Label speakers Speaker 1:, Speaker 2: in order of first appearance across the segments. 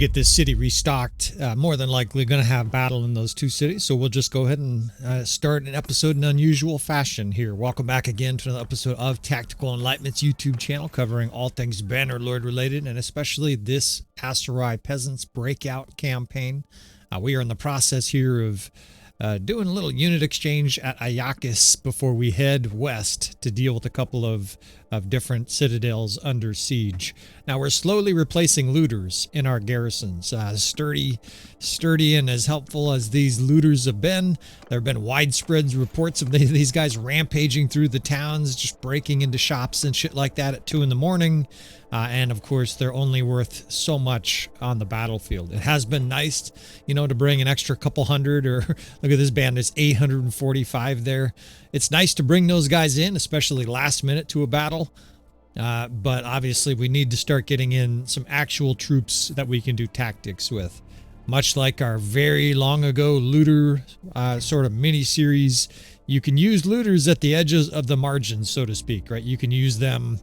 Speaker 1: get this city restocked. More than likely going to have battle in those two cities, so we'll just go ahead and start an episode in unusual fashion here. Welcome back again to another episode of Tactical Enlightenment's YouTube channel, covering all things Bannerlord related, and especially this Aserai Peasants Breakout campaign. We are in the process here of doing a little unit exchange at Ayakis before we head west to deal with a couple of different citadels under siege. Now we're slowly replacing looters in our garrisons. Sturdy and as helpful as these looters have been, there have been widespread reports of these guys rampaging through the towns, just breaking into shops and shit like that at 2 in the morning. And of course, they're only worth so much on the battlefield. It has been nice, you know, to bring an extra couple hundred, or look at this band, there's 845 there. It's nice to bring those guys in, especially last minute to a battle. But obviously we need to start getting in some actual troops that we can do tactics with. Much like our very long ago looter sort of mini series, you can use looters at the edges of the margins, so to speak, right? You can use them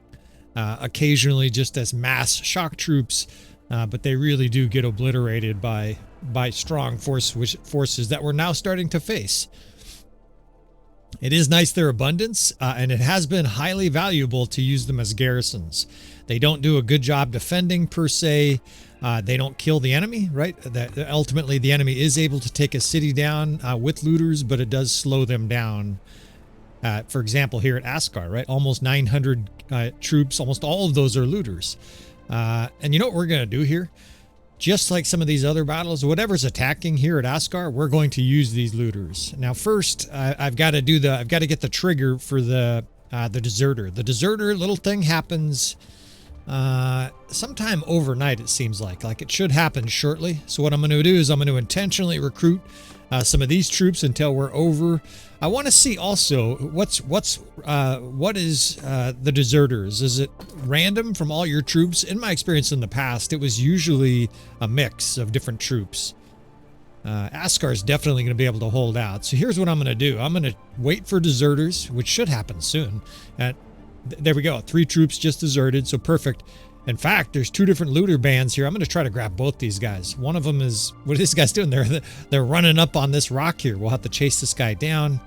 Speaker 1: occasionally just as mass shock troops, but they really do get obliterated by strong forces that we're now starting to face. It is nice their abundance, and it has been highly valuable to use them as garrisons. They don't do a good job defending per se. They don't kill the enemy, right? Ultimately, the enemy is able to take a city down with looters, but it does slow them down. For example, here at Askar, right? Almost 900 troops, almost all of those are looters. And you know what we're going to do here? Just like some of these other battles, whatever's attacking here at Askar, we're going to use these looters. Now, first, I've got to get the trigger for the deserter. The deserter little thing happens sometime overnight, it seems like it should happen shortly. So what I'm going to do is I'm going to intentionally recruit some of these troops until we're over. I want to see also what is the deserters. Is it random from all your troops? In my experience in the past, it was usually a mix of different troops. Askar is definitely going to be able to hold out. So here's what I'm going to do. I'm going to wait for deserters, which should happen soon. There we go. 3 troops just deserted, so perfect. In fact, there's 2 different looter bands here. I'm going to try to grab both these guys. One of them is, what are these guys doing? They're running up on this rock here. We'll have to chase this guy down.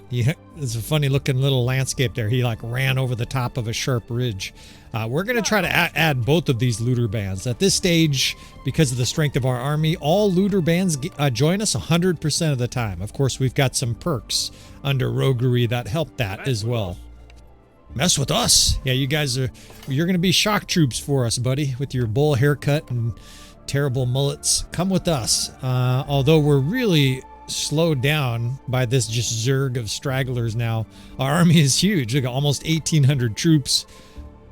Speaker 1: Yeah, it's a funny looking little landscape there. He like ran over the top of a sharp ridge. We're going to try to add both of these looter bands. At this stage, because of the strength of our army, all looter bands join us 100% of the time. Of course, we've got some perks under roguery that help that as well. Mess with us. Yeah, you guys you're going to be shock troops for us, buddy, with your bull haircut and terrible mullets. Come with us. Although we're really slowed down by this just zerg of stragglers now. Our army is huge. We got almost 1,800 troops.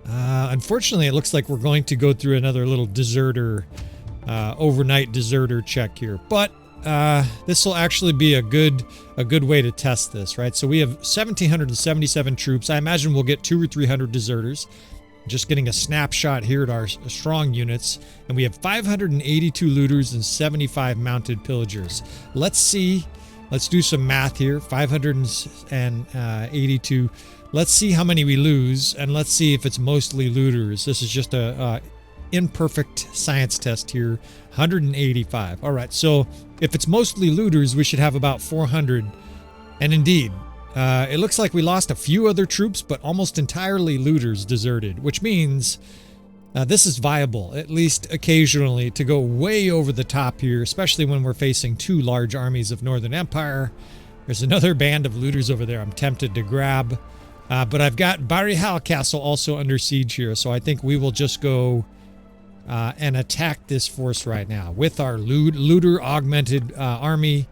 Speaker 1: Unfortunately, it looks like we're going to go through another little deserter, overnight deserter check here. But this will actually be a good way to test this, right? So we have 1,777 troops. I imagine we'll get 200 or 300 deserters. Just getting a snapshot here at our strong units, and we have 582 looters and 75 mounted pillagers. Let's see. Let's do some math here. 582. Let's see how many we lose, and let's see if it's mostly looters. This is just a imperfect science test here. 185. All right, so if it's mostly looters, we should have about 400. And indeed, it looks like we lost a few other troops, but almost entirely looters deserted, which means this is viable, at least occasionally, to go way over the top here, especially when we're facing 2 large armies of Northern Empire. There's another band of looters over there I'm tempted to grab. But I've got Barihal Castle also under siege here, so I think we will just go and attack this force right now. With our looter augmented army,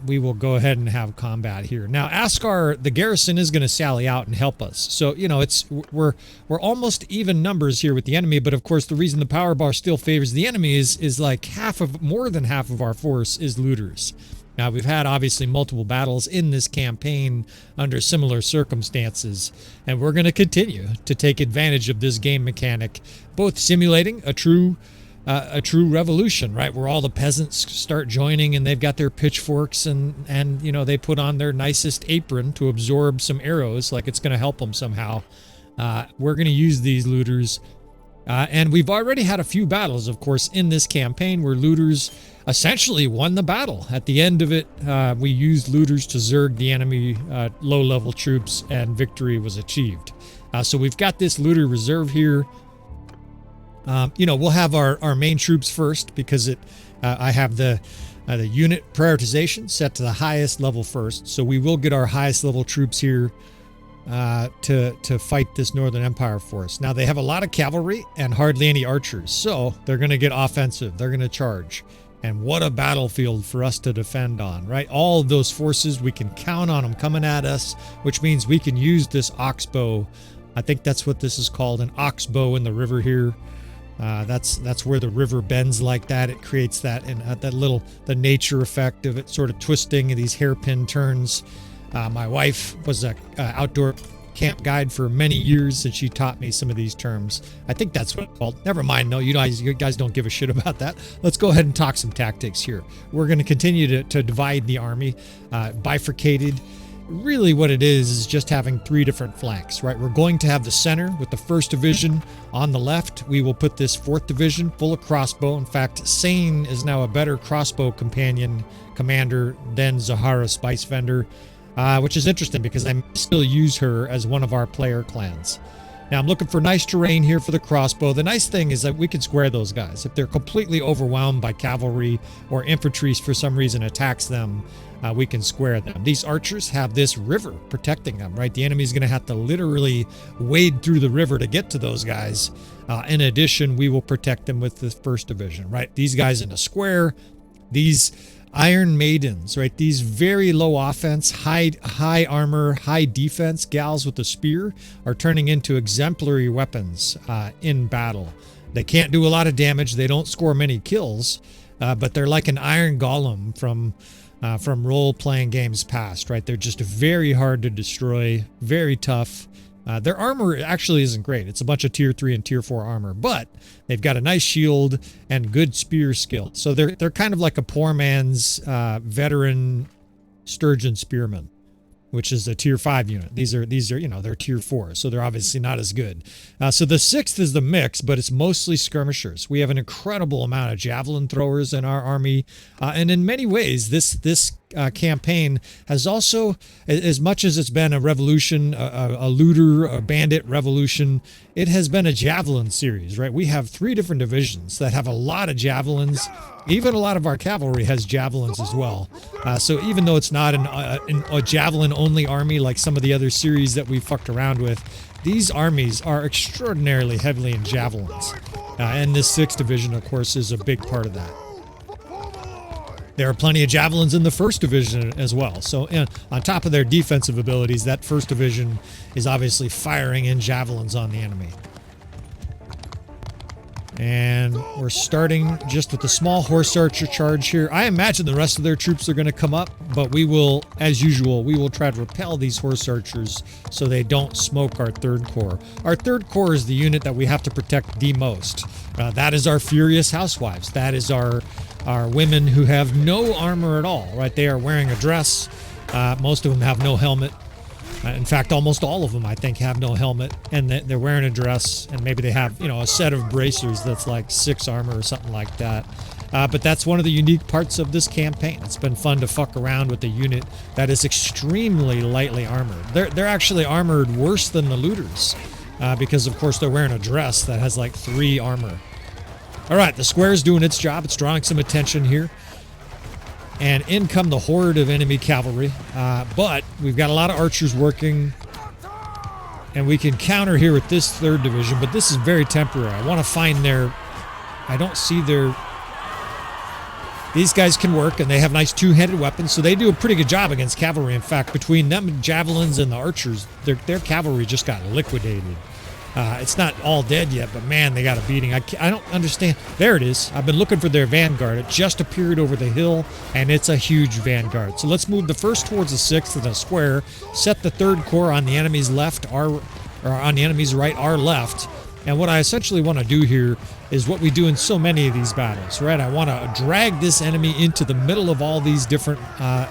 Speaker 1: we will go ahead and have combat here. Now, Askar, the garrison, is going to sally out and help us. So, you know, we're almost even numbers here with the enemy, but of course the reason the power bar still favors the enemy is like more than half of our force is looters. Now, we've had obviously multiple battles in this campaign under similar circumstances, and we're going to continue to take advantage of this game mechanic, both simulating a true revolution, right, where all the peasants start joining and they've got their pitchforks and you know, they put on their nicest apron to absorb some arrows like it's going to help them somehow. We're going to use these looters And we've already had a few battles, of course, in this campaign where looters essentially won the battle. At the end of it, we used looters to zerg the enemy low-level troops, and victory was achieved. So we've got this looter reserve here. You know, we'll have our main troops first because I have the unit prioritization set to the highest level first. So we will get our highest level troops here to fight this Northern Empire force. Now they have a lot of cavalry and hardly any archers, so they're going to get offensive. They're going to charge. And what a battlefield for us to defend on, right? All of those forces, we can count on them coming at us, which means we can use this oxbow. I think that's what this is called, an oxbow in the river here. That's where the river bends like that. It creates that, and the nature effect of it sort of twisting these hairpin turns. My wife was a outdoor camp guide for many years, and she taught me some of these terms. I think that's what it's called. Never mind. No, you guys don't give a shit about that. Let's go ahead and talk some tactics here. We're going to continue to divide the army, bifurcated. Really what it is just having 3 different flanks, right? We're going to have the center with the 1st Division on the left. We will put this 4th Division full of crossbow. In fact, Sane is now a better crossbow commander than Zahara Spice Vendor, which is interesting because I still use her as one of our player clans. Now I'm looking for nice terrain here for the crossbow. The nice thing is that we can square those guys. If they're completely overwhelmed by cavalry or infantry for some reason attacks them, we can square them. These archers have this river protecting them, right? The enemy's going to have to literally wade through the river to get to those guys. In addition, we will protect them with the 1st Division, right? These guys in a square, these Iron Maidens, right? These very low offense, high armor, high defense gals with a spear are turning into exemplary weapons in battle. They can't do a lot of damage. They don't score many kills, but they're like an iron golem from role-playing games past, right? They're just very hard to destroy, very tough. Their armor actually isn't great. It's a bunch of tier 3 and tier 4 armor, but they've got a nice shield and good spear skill. So they're kind of like a poor man's veteran sturgeon spearman, which is a tier 5 unit. These are they're tier 4, so they're obviously not as good. So the 6th is the mix, but it's mostly skirmishers. We have an incredible amount of javelin throwers in our army, and in many ways, this campaign has also, as much as it's been a revolution, a looter, a bandit revolution, it has been a javelin series, right? We have 3 different divisions that have a lot of javelins. Even a lot of our cavalry has javelins as well. So even though it's not a javelin-only army like some of the other series that we fucked around with, these armies are extraordinarily heavily in javelins. And this 6th Division, of course, is a big part of that. There are plenty of javelins in the 1st Division as well. So on top of their defensive abilities, that 1st Division is obviously firing in javelins on the enemy. And we're starting just with the small horse archer charge here. I imagine the rest of their troops are going to come up, but we will, as usual, we will try to repel these horse archers so they don't smoke our 3rd Corps. Our 3rd Corps is the unit that we have to protect the most. That is our furious housewives. That is our women who have no armor at all, right? They are wearing a dress. Most of them have no helmet. In fact, almost all of them, I think, have no helmet, and they're wearing a dress, and maybe they have, a set of bracers that's like 6 armor or something like that. But that's one of the unique parts of this campaign. It's been fun to fuck around with a unit that is extremely lightly armored. They're actually armored worse than the looters, because, of course, they're wearing a dress that has like 3 armor. All right, the square's doing its job. It's drawing some attention here. And in come the horde of enemy cavalry. But we've got a lot of archers working. And we can counter here with this 3rd Division. But this is very temporary. I want to find their... I don't see their... These guys can work, and they have nice 2-handed weapons. So they do a pretty good job against cavalry. In fact, between them, javelins, and the archers, their cavalry just got liquidated. It's not all dead yet, but man, they got a beating. I don't understand. There it is. I've been looking for their vanguard. It just appeared over the hill, and it's a huge vanguard. So let's move the 1st towards the 6th in a square, set the 3rd Corps on the enemy's left, or on the enemy's right, our left. And what I essentially want to do here is what we do in so many of these battles, right? I want to drag this enemy into the middle of all these different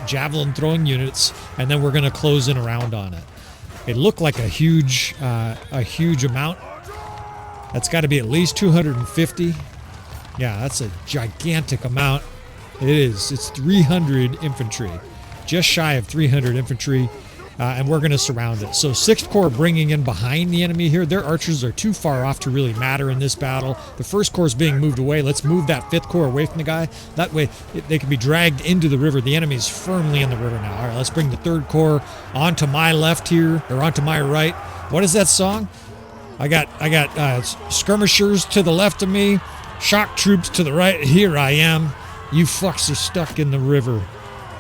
Speaker 1: javelin throwing units, and then we're going to close in around on it. It looked like a huge amount. That's got to be at least 250. Yeah, that's a gigantic amount. It is. It's 300 infantry. Just shy of 300 infantry. And we're going to surround it. So 6th Corps bringing in behind the enemy here. Their archers are too far off to really matter in this battle. The 1st Corps is being moved away. Let's move that 5th Corps away from the guy. That way they can be dragged into the river. The enemy's firmly in the river now. All right, let's bring the 3rd Corps onto my left here, or onto my right. What is that song? I got skirmishers to the left of me, shock troops to the right. Here I am. You fucks are stuck in the river.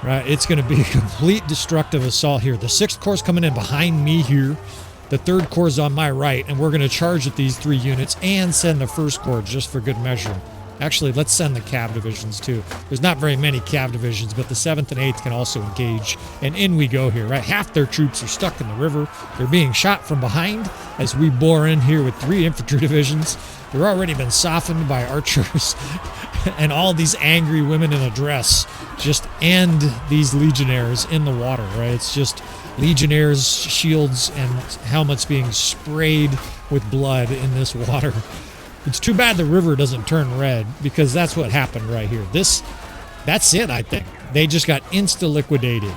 Speaker 1: Right, it's going to be a complete destructive assault here. The 6th Corps coming in behind me here. The 3rd Corps is on my right, and we're going to charge at these 3 units and send the 1st Corps just for good measure. Actually, let's send the cav divisions too. There's not very many cav divisions, but the 7th and 8th can also engage. And in we go here, right? Half their troops are stuck in the river. They're being shot from behind as we bore in here with 3 infantry divisions. They're already been softened by archers. And all these angry women in a dress just end these legionnaires in the water, right? It's just legionnaires, shields, and helmets being sprayed with blood in this water. It's too bad the river doesn't turn red, because that's what happened right here. That's it, I think. They just got insta-liquidated.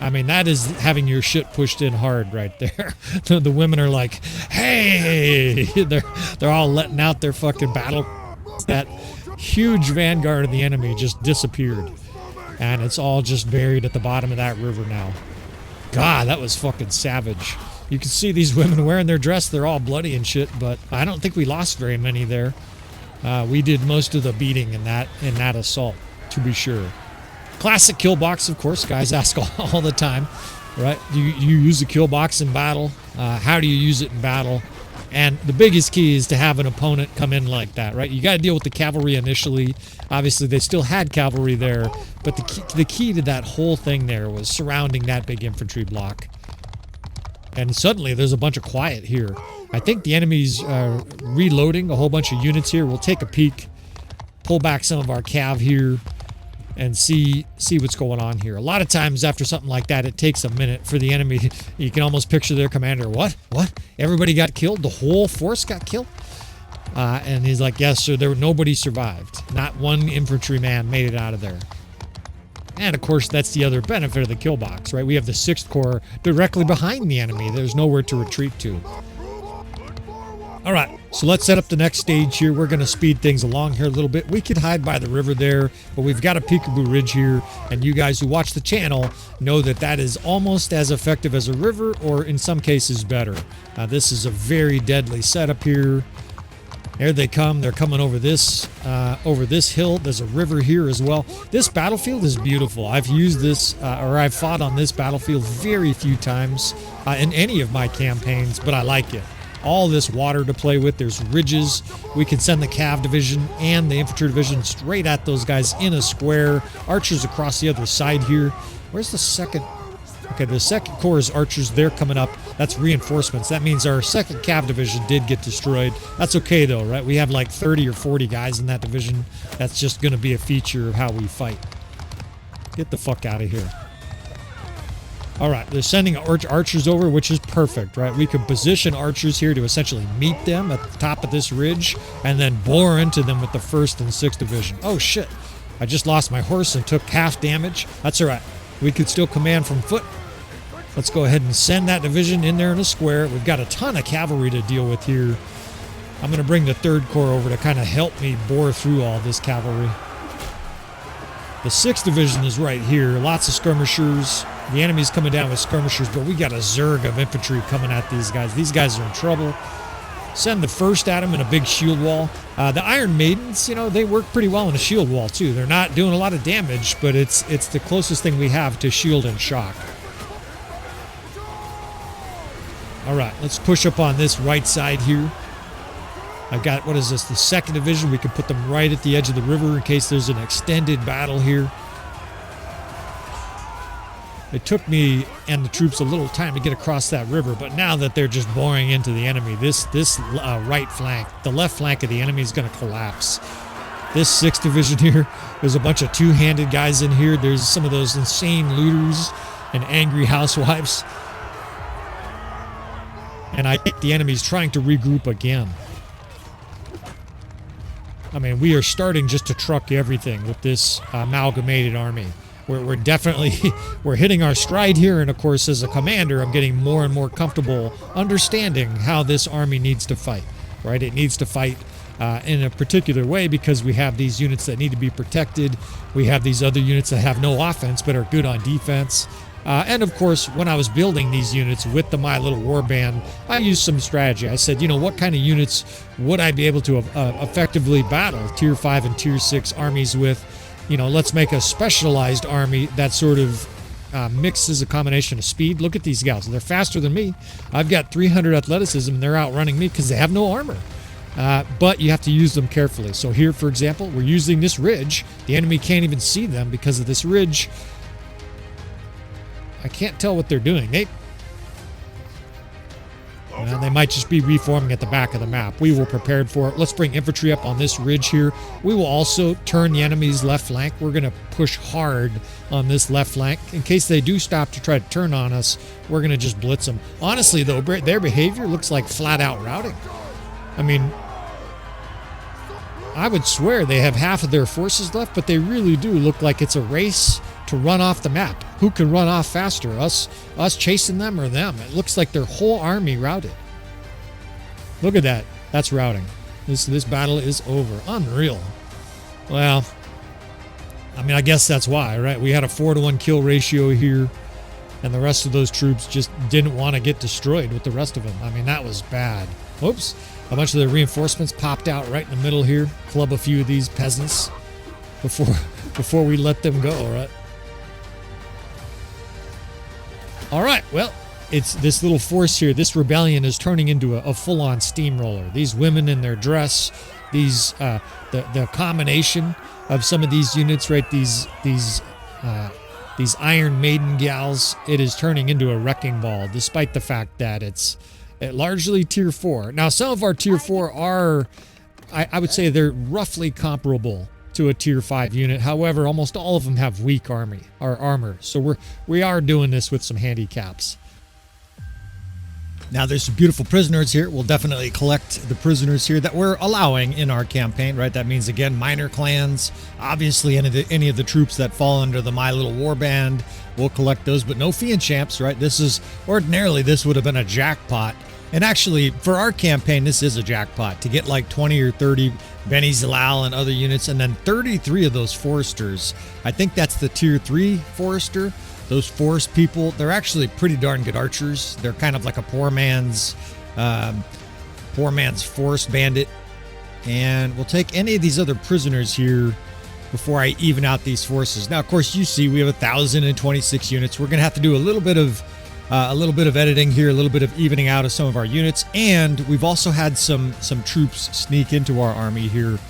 Speaker 1: I mean, that is having your shit pushed in hard right there. The women are like, hey! They're all letting out their fucking battle. That huge vanguard of the enemy just disappeared. And it's all just buried at the bottom of that river now. God, that was fucking savage. You can see these women wearing their dress. They're all bloody and shit, but I don't think we lost very many there. We did most of the beating in that assault, to be sure. Classic kill box, of course. Guys ask all the time, right? Do you use the kill box in battle? How do you use it in battle? And the biggest key is to have an opponent come in like that, right? You got to deal with the cavalry initially. Obviously, they still had cavalry there, but the key to that whole thing there was surrounding that big infantry block. And suddenly, there's a bunch of quiet here. I think the enemy's reloading a whole bunch of units here. We'll take a peek, pull back some of our cav here, and see what's going on here. A lot of times after something like that, it takes a minute for the enemy. You can almost picture their commander. What? Everybody got killed? The whole force got killed? And he's like, yes, sir, nobody survived. Not one infantryman made it out of there. And of course, that's the other benefit of the kill box, right? We have the 6th Corps directly behind the enemy. There's nowhere to retreat to. All right, so let's set up the next stage here. We're going to speed things along here a little bit. We could hide by the river there, but we've got a peekaboo ridge here, and you guys who watch the channel know that is almost as effective as a river, or in some cases better. This is a very deadly setup here. There they come. They're coming over this hill. There's a river here as well. This battlefield is beautiful. I've used this, or I've fought on this battlefield very few times in any of my campaigns, but I like it. All this water to play with. There's ridges. We can send the cav division and the infantry division straight at those guys in a square. Archers across the other side here. Where's the 2nd? Okay, the 2nd Corps archers, they're coming up. That's reinforcements. That means our 2nd cav division did get destroyed. That's okay though, right? We have like 30 or 40 guys in that division. That's just going to be a feature of how we fight. Get the fuck out of here. All right, they're sending archers over, which is perfect, right? We could position archers here to essentially meet them at the top of this ridge and then bore into them with the 1st and 6th Division. Oh, shit. I just lost my horse and took half damage. That's all right. We could still command from foot. Let's go ahead and send that division in there in a square. We've got a ton of cavalry to deal with here. I'm going to bring the 3rd Corps over to kind of help me bore through all this cavalry. The 6th Division is right here. Lots of skirmishers. The enemy's coming down with skirmishers, but we got a zerg of infantry coming at these guys. These guys are in trouble. Send the 1st at them in a big shield wall. The Iron Maidens, they work pretty well in a shield wall, too. They're not doing a lot of damage, but it's the closest thing we have to shield and shock. All right, let's push up on this right side here. I've got, what is this, the 2nd Division. We can put them right at the edge of the river in case there's an extended battle here. It took me and the troops a little time to get across that river, but now that they're just boring into the enemy, this right flank, the left flank of the enemy is going to collapse. This 6th Division here, there's a bunch of two-handed guys in here. There's some of those insane looters and angry housewives. And I think the enemy's trying to regroup again. I mean, we are starting just to truck everything with this amalgamated army. We're definitely we're hitting our stride here, and of course, as a commander, I'm getting more and more comfortable understanding how this army needs to fight. Right? It needs to fight in a particular way because we have these units that need to be protected. We have these other units that have no offense but are good on defense. And of course, when I was building these units with the My Little Warband, I used some strategy. I said, you know, what kind of units would I be able to effectively battle Tier 5 and Tier 6 armies with? You know, let's make a specialized army that sort of mixes a combination of speed. Look at these gals. They're faster than me. I've got 300 athleticism, and they're outrunning me because they have no armor. But you have to use them carefully. So here, for example, we're using this ridge. The enemy can't even see them because of this ridge. I can't tell what they're doing. They might just be reforming at the back of the map. We were prepared for it. Let's bring infantry up on this ridge here. We will also turn the enemy's left flank. We're going to push hard on this left flank. In case they do stop to try to turn on us, we're going to just blitz them. Honestly, though, their behavior looks like flat-out routing. I mean, I would swear they have half of their forces left, but they really do look like it's a race to run off the map. Who can run off faster, us chasing them or them? It looks like their whole army routed. Look at that. That's routing. This battle is over. Unreal. Well, I mean, I guess that's why, right? We had a 4-to-1 kill ratio here, and the rest of those troops just didn't want to get destroyed with the rest of them. I mean, that was bad. Oops. A bunch of the reinforcements popped out right in the middle here. Club a few of these peasants before we let them go, right? All right, well, it's this little force here. This rebellion is turning into a full-on steamroller. These women in their dress, these the combination of some of these units, right? These Iron Maiden gals. It is turning into a wrecking ball, despite the fact that it's largely Tier 4. Now, some of our Tier 4 are, I would say, they're roughly comparable to a Tier 5 unit. However, almost all of them have weak armor. So we are doing this with some handicaps. Now, there's some beautiful prisoners here. We'll definitely collect the prisoners here that we're allowing in our campaign, right? That means, again, minor clans. Obviously, any of the troops that fall under the My Little Warband, we'll collect those, but no Fiend Champs, right? Ordinarily, this would have been a jackpot. And actually, for our campaign, this is a jackpot to get like 20 or 30 Beni Zalal and other units, and then 33 of those Foresters. I think that's the Tier 3 Forester. Those Forest people, they're actually pretty darn good archers. They're kind of like a poor man's Forest Bandit. And we'll take any of these other prisoners here before I even out these forces. Now, of course, you see we have 1,026 units. We're going to have to do a little bit of editing here, a little bit of evening out of some of our units, and we've also had some troops sneak into our army here.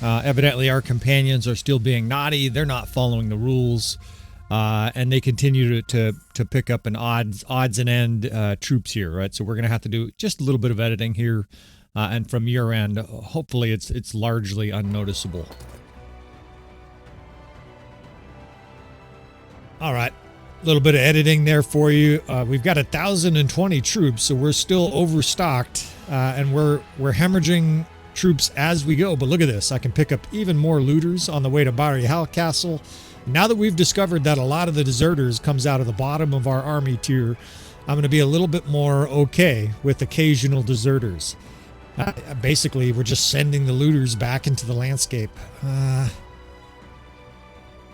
Speaker 1: Evidently, our companions are still being naughty. They're not following the rules, and they continue to pick up an odds and end troops here, right? So we're going to have to do just a little bit of editing here, and from your end, hopefully it's largely unnoticeable. All right. A little bit of editing there for you. We've got 1,020 troops, so we're still overstocked, and we're hemorrhaging troops as we go. But look at this. I can pick up even more looters on the way to Barihal Castle. Now that we've discovered that a lot of the deserters comes out of the bottom of our army tier, I'm going to be a little bit more okay with occasional deserters. Basically, we're just sending the looters back into the landscape.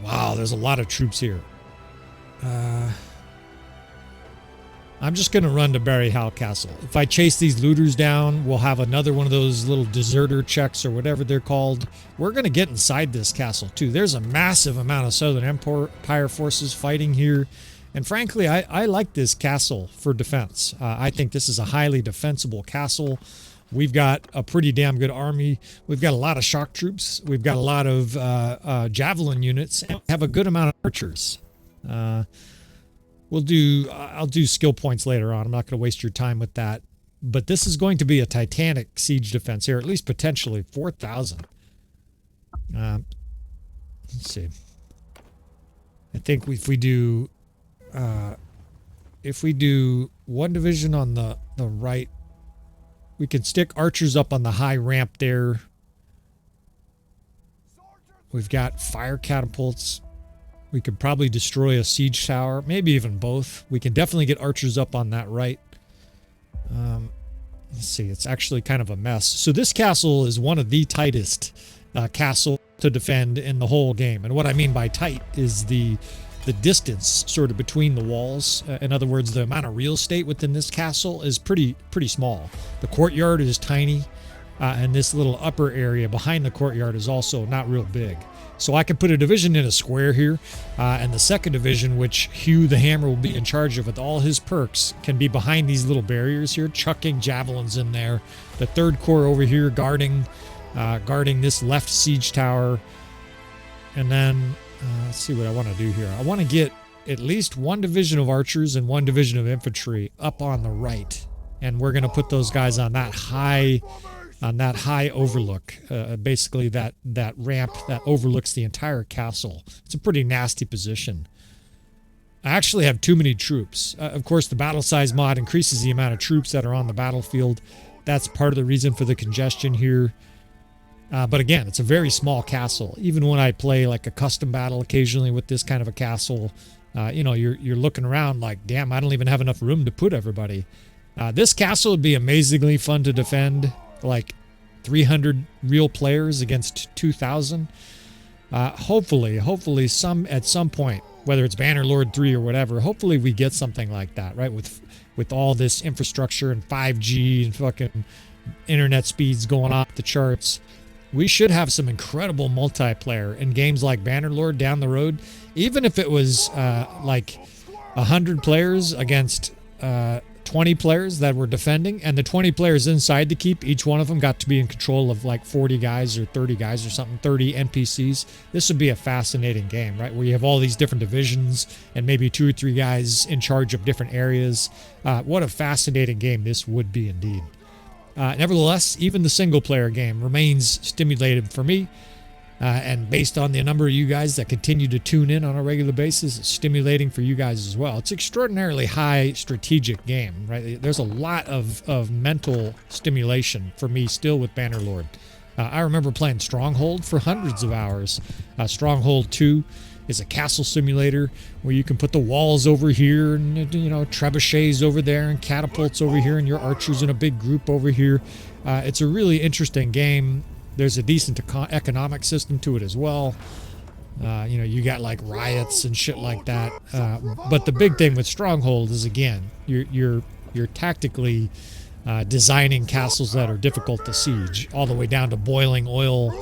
Speaker 1: Wow, there's a lot of troops here. I'm just going to run to Barihal Castle. If I chase these looters down, we'll have another one of those little deserter checks or whatever they're called. We're going to get inside this castle too. There's a massive amount of Southern Empire forces fighting here. And frankly, I like this castle for defense. I think this is a highly defensible castle. We've got a pretty damn good army. We've got a lot of shock troops. We've got a lot of javelin units. And we have a good amount of archers. I'll do skill points later on. I'm not going to waste your time with that. But this is going to be a titanic siege defense here, at least potentially 4,000. Let's see. I think if we do one division on the right, we can stick archers up on the high ramp there. We've got fire catapults. We could probably destroy a siege tower, maybe even both. We can definitely get archers up on that right. Let's see, it's actually kind of a mess. So this castle is one of the tightest castle to defend in the whole game. And what I mean by tight is the distance sort of between the walls. In other words, the amount of real estate within this castle is pretty small. The courtyard is tiny, and this little upper area behind the courtyard is also not real big. So I could put a division in a square here, and the second division, which Hugh the Hammer will be in charge of with all his perks, can be behind these little barriers here, chucking javelins in there. The third corps over here guarding this left siege tower. And then, let's see what I want to do here. I want to get at least one division of archers and one division of infantry up on the right. And we're going to put those guys on that high overlook, basically that ramp that overlooks the entire castle. It's a pretty nasty position. I actually have too many troops. Of course, the battle size mod increases the amount of troops that are on the battlefield. That's part of the reason for the congestion here. But again, it's a very small castle. Even when I play like a custom battle occasionally with this kind of a castle, you know, you're looking around like, damn, I don't even have enough room to put everybody. This castle would be amazingly fun to defend. Like 300 real players against 2,000. Hopefully at some point, whether it's Bannerlord 3 or whatever, hopefully we get something like that, right? With all this infrastructure and 5G and fucking internet speeds going off the charts, we should have some incredible multiplayer in games like Bannerlord down the road. Even if it was like 100 players against 20 players that were defending, and the 20 players inside the keep, each one of them got to be in control of like 40 guys or 30 guys or something, 30 NPCs. This would be a fascinating game, right? Where you have all these different divisions and maybe 2 or 3 guys in charge of different areas. What a fascinating game this would be indeed. Nevertheless, even the single player game remains stimulated for me. And based on the number of you guys that continue to tune in on a regular basis, it's stimulating for you guys as well. It's an extraordinarily high strategic game, right? There's a lot of mental stimulation for me still with Bannerlord. I remember playing Stronghold for hundreds of hours. Stronghold 2 is a castle simulator where you can put the walls over here and, you know, trebuchets over there and catapults over here and your archers in a big group over here. It's a really interesting game. There's a decent economic system to it as well. You know, you got like riots and shit like that. But the big thing with Stronghold is, again, you're tactically designing castles that are difficult to siege, all the way down to boiling oil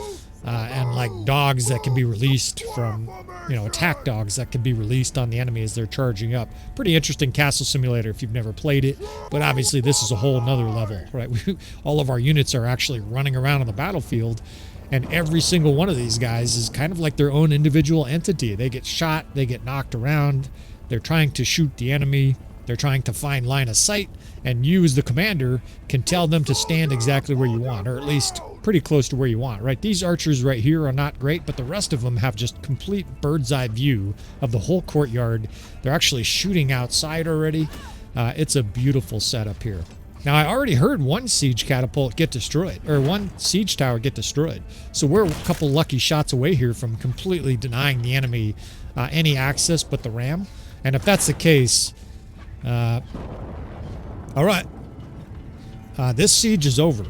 Speaker 1: and like dogs that can be released from, you know, attack dogs that can be released on the enemy as they're charging up. Pretty interesting castle simulator if you've never played it, but obviously this is a whole nother level, right? All of our units are actually running around on the battlefield, and every single one of these guys is kind of like their own individual entity. They get shot, they get knocked around, they're trying to shoot the enemy, they're trying to find line of sight, and you as the commander can tell them to stand exactly where you want, or at least pretty close to where you want, right? These archers right here are not great, but the rest of them have just complete bird's eye view of the whole courtyard. They're actually shooting outside already. It's a beautiful setup here. Now, I already heard one siege catapult get destroyed, or one siege tower get destroyed. So we're a couple lucky shots away here from completely denying the enemy any access but the ram. And if that's the case, all right, this siege is over.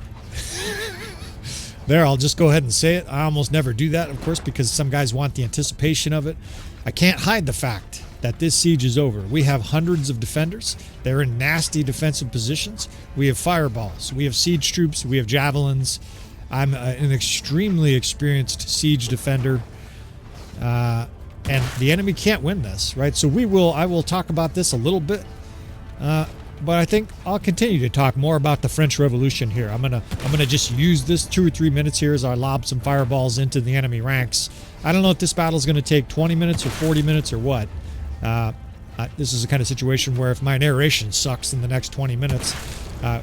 Speaker 1: There, I'll just go ahead and say it. I almost never do that, of course, because some guys want the anticipation of it. I can't hide the fact that this siege is over. We have hundreds of defenders. They're in nasty defensive positions. We have fireballs. We have siege troops. We have javelins. I'm an extremely experienced siege defender. And the enemy can't win this, right? So I will talk about this a little bit. But I think I'll continue to talk more about the French Revolution here. I'm gonna just use this 2 or 3 minutes here as I lob some fireballs into the enemy ranks. I don't know if this battle is going to take 20 minutes or 40 minutes or what. This is the kind of situation where if my narration sucks in the next 20 minutes,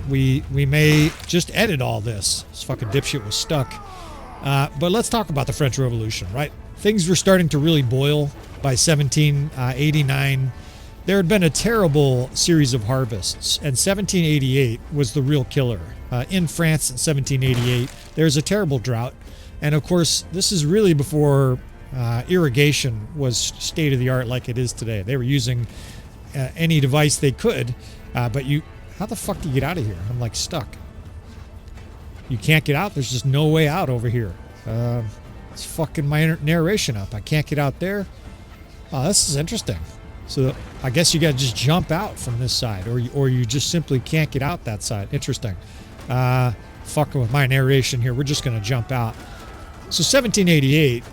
Speaker 1: we may just edit all this. This fucking dipshit was stuck. But let's talk about the French Revolution, right? Things were starting to really boil by 1789. There had been a terrible series of harvests, and 1788 was the real killer. In France in 1788, there's a terrible drought, And of course, this is really before irrigation was state of the art like it is today. They were using any device they could, but how the fuck do you get out of here? I'm like stuck. You can't get out. There's just no way out over here. It's fucking my narration up. I can't get out there. Oh, this is interesting. So I guess you got to just jump out from this side, or you just simply can't get out that side. Interesting. Fucking with my narration here. We're just going to jump out. So 1788,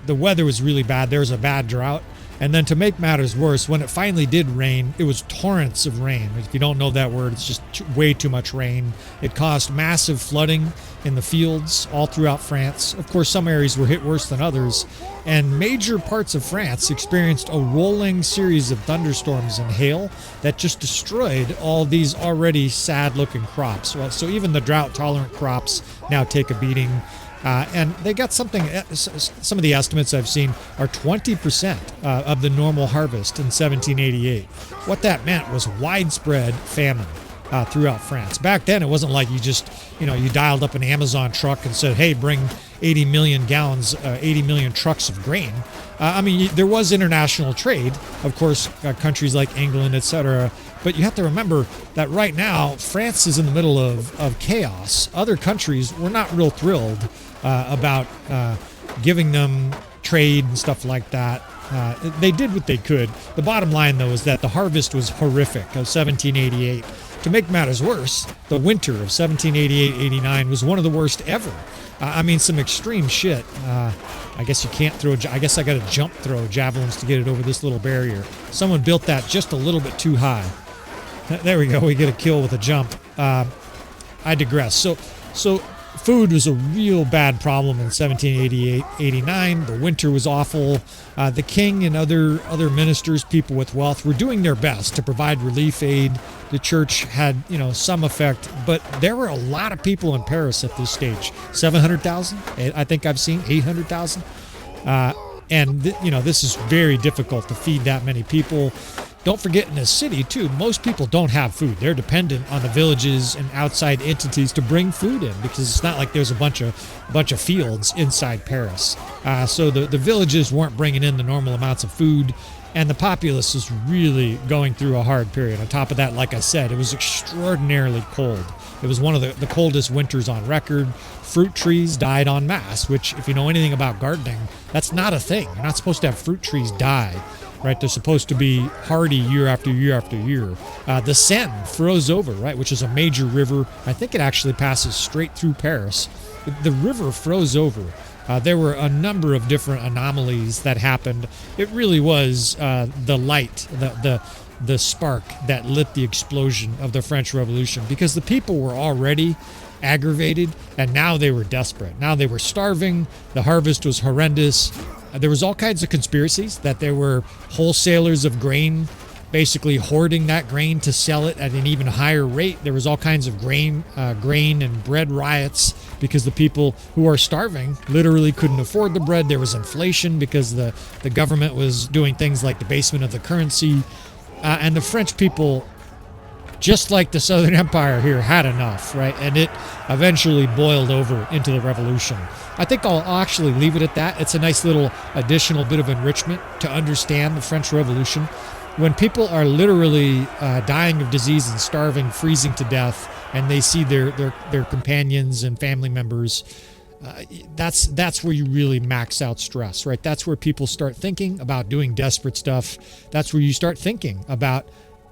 Speaker 1: the weather was really bad. There was a bad drought. And then to make matters worse, when it finally did rain, it was torrents of rain. If you don't know that word, it's just way too much rain. It caused massive flooding in the fields all throughout France. Of course, some areas were hit worse than others. And major parts of France experienced a rolling series of thunderstorms and hail that just destroyed all these already sad-looking crops. Well, so even the drought-tolerant crops now take a beating. And they got something, some of the estimates I've seen are 20% of the normal harvest in 1788. What that meant was widespread famine throughout France. Back then, it wasn't like you just, you dialed up an Amazon truck and said, hey, bring 80 million gallons, 80 million trucks of grain. There was international trade, of course, countries like England, etc. But you have to remember that right now, France is in the middle of chaos. Other countries were not real thrilled about giving them trade and stuff like that. They did what they could. The bottom line, though, is that the harvest was horrific of 1788. To make matters worse, the winter of 1788-89 was one of the worst ever. Some extreme shit. I guess you can't throw... I guess I got to jump throw javelins to get it over this little barrier. Someone built that just a little bit too high. There we go. We get a kill with a jump. I digress. So food was a real bad problem in 1788-89. The winter was awful. The king and other ministers, people with wealth, were doing their best to provide relief aid. The church had, some effect, but there were a lot of people in Paris at this stage. 700,000, I think I've seen 800,000. This is very difficult to feed that many people. Don't forget, in a city, too, most people don't have food. They're dependent on the villages and outside entities to bring food in, because it's not like there's a bunch of fields inside Paris. So the villages weren't bringing in the normal amounts of food, and the populace was really going through a hard period. On top of that, like I said, it was extraordinarily cold. It was one of the coldest winters on record. Fruit trees died en masse, which, if you know anything about gardening, that's not a thing. You're not supposed to have fruit trees die. Right, they're supposed to be hardy year after year after year. The Seine froze over, right, which is a major river. I think it actually passes straight through Paris. The river froze over. There were a number of different anomalies that happened. It really was the light, the spark that lit the explosion of the French Revolution, because the people were already aggravated, and now they were desperate. Now they were starving. The harvest was horrendous. There was all kinds of conspiracies that there were wholesalers of grain basically hoarding that grain to sell it at an even higher rate. There was all kinds of grain and bread riots because the people who are starving literally couldn't afford the bread. There was inflation because the government was doing things like debasement of the currency. And the French people, just like the Southern Empire here, had enough, right? And it eventually boiled over into the revolution. I think I'll actually leave it at that. It's a nice little additional bit of enrichment to understand the French Revolution. When people are literally dying of disease and starving, freezing to death, and they see their companions and family members, that's where you really max out stress, right? That's where people start thinking about doing desperate stuff. That's where you start thinking about,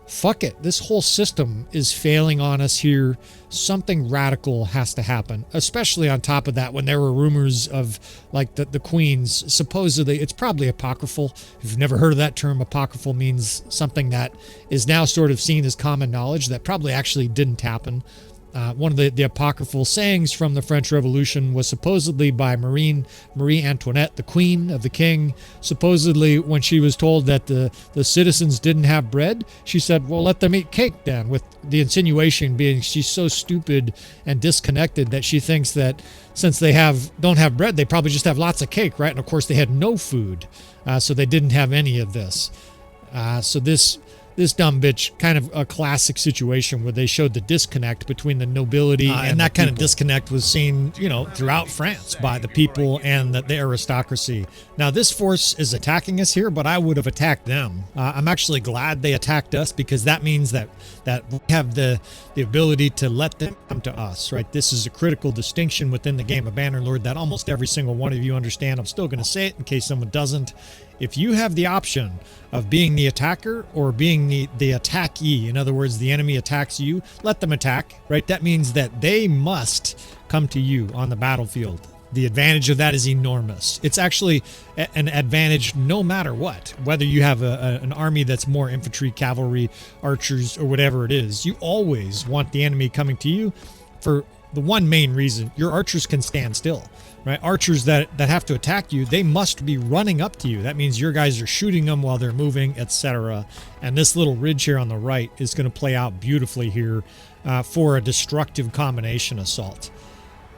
Speaker 1: fuck it, this whole system is failing on us here. Something radical has to happen, especially on top of that when there were rumors of, like, the Queen's, supposedly, it's probably apocryphal. If you've never heard of that term, apocryphal means something that is now sort of seen as common knowledge that probably actually didn't happen. One of the apocryphal sayings from the French Revolution was supposedly by Marie Antoinette, the queen of the king. Supposedly, when she was told that the citizens didn't have bread, she said, well, let them eat cake then, with the insinuation being she's so stupid and disconnected that she thinks that since they don't have bread, they probably just have lots of cake, right? And of course, they had no food, so they didn't have any of this. So this this dumb bitch, kind of a classic situation where they showed the disconnect between the nobility and that kind of disconnect was seen, you know, throughout France by the people and the aristocracy. Now, this force is attacking us here, but I would have attacked them. I'm actually glad they attacked us because that means that we have the ability to let them come to us, right? This is a critical distinction within the game of Bannerlord that almost every single one of you understand. I'm still going to say it in case someone doesn't. If you have the option of being the attacker or being the attackee, in other words, the enemy attacks you, let them attack, right? That means that they must come to you on the battlefield. The advantage of that is enormous. It's actually an advantage no matter what, whether you have an army that's more infantry, cavalry, archers, or whatever it is. You always want the enemy coming to you for the one main reason: your archers can stand still, right? Archers that have to attack you, they must be running up to you. That means your guys are shooting them while they're moving, etc. And this little ridge here on the right is going to play out beautifully here for a destructive combination assault.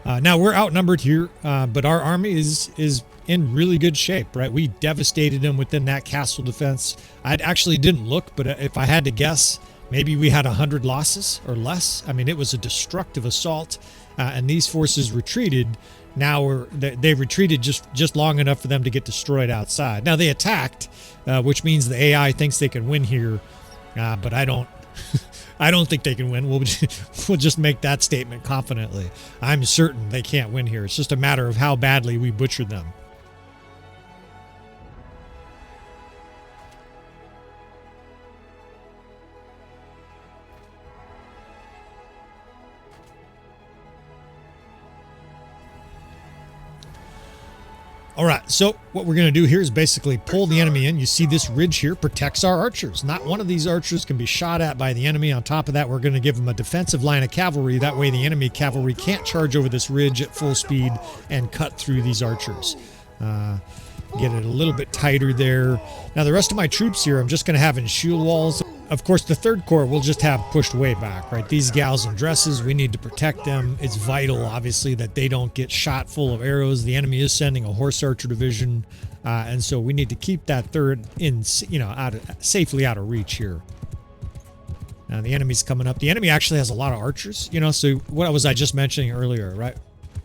Speaker 1: Now we're outnumbered here, but our army is in really good shape, right? We devastated them within that castle defense. I actually didn't look, but if I had to guess, maybe we had 100 losses or less. I mean, it was a destructive assault, and these forces retreated. Now they retreated just long enough for them to get destroyed outside. Now they attacked, which means the AI thinks they can win here, but I don't. I don't think they can win. We'll just make that statement confidently. I'm certain they can't win here. It's just a matter of how badly we butchered them. All right, so what we're going to do here is basically pull the enemy in. You see this ridge here protects our archers. Not one of these archers can be shot at by the enemy. On top of that, we're going to give them a defensive line of cavalry. That way the enemy cavalry can't charge over this ridge at full speed and cut through these archers. Get it a little bit tighter there. Now the rest of my troops here, I'm just going to have in shield walls. Of course, the 3rd Corps we'll just have pushed way back, right? These gals in dresses, we need to protect them. It's vital, obviously, that they don't get shot full of arrows. The enemy is sending a horse archer division, and so we need to keep that 3rd in, you know, safely out of reach here. Now the enemy's coming up. The enemy actually has a lot of archers, you know. So what was I just mentioning earlier, right?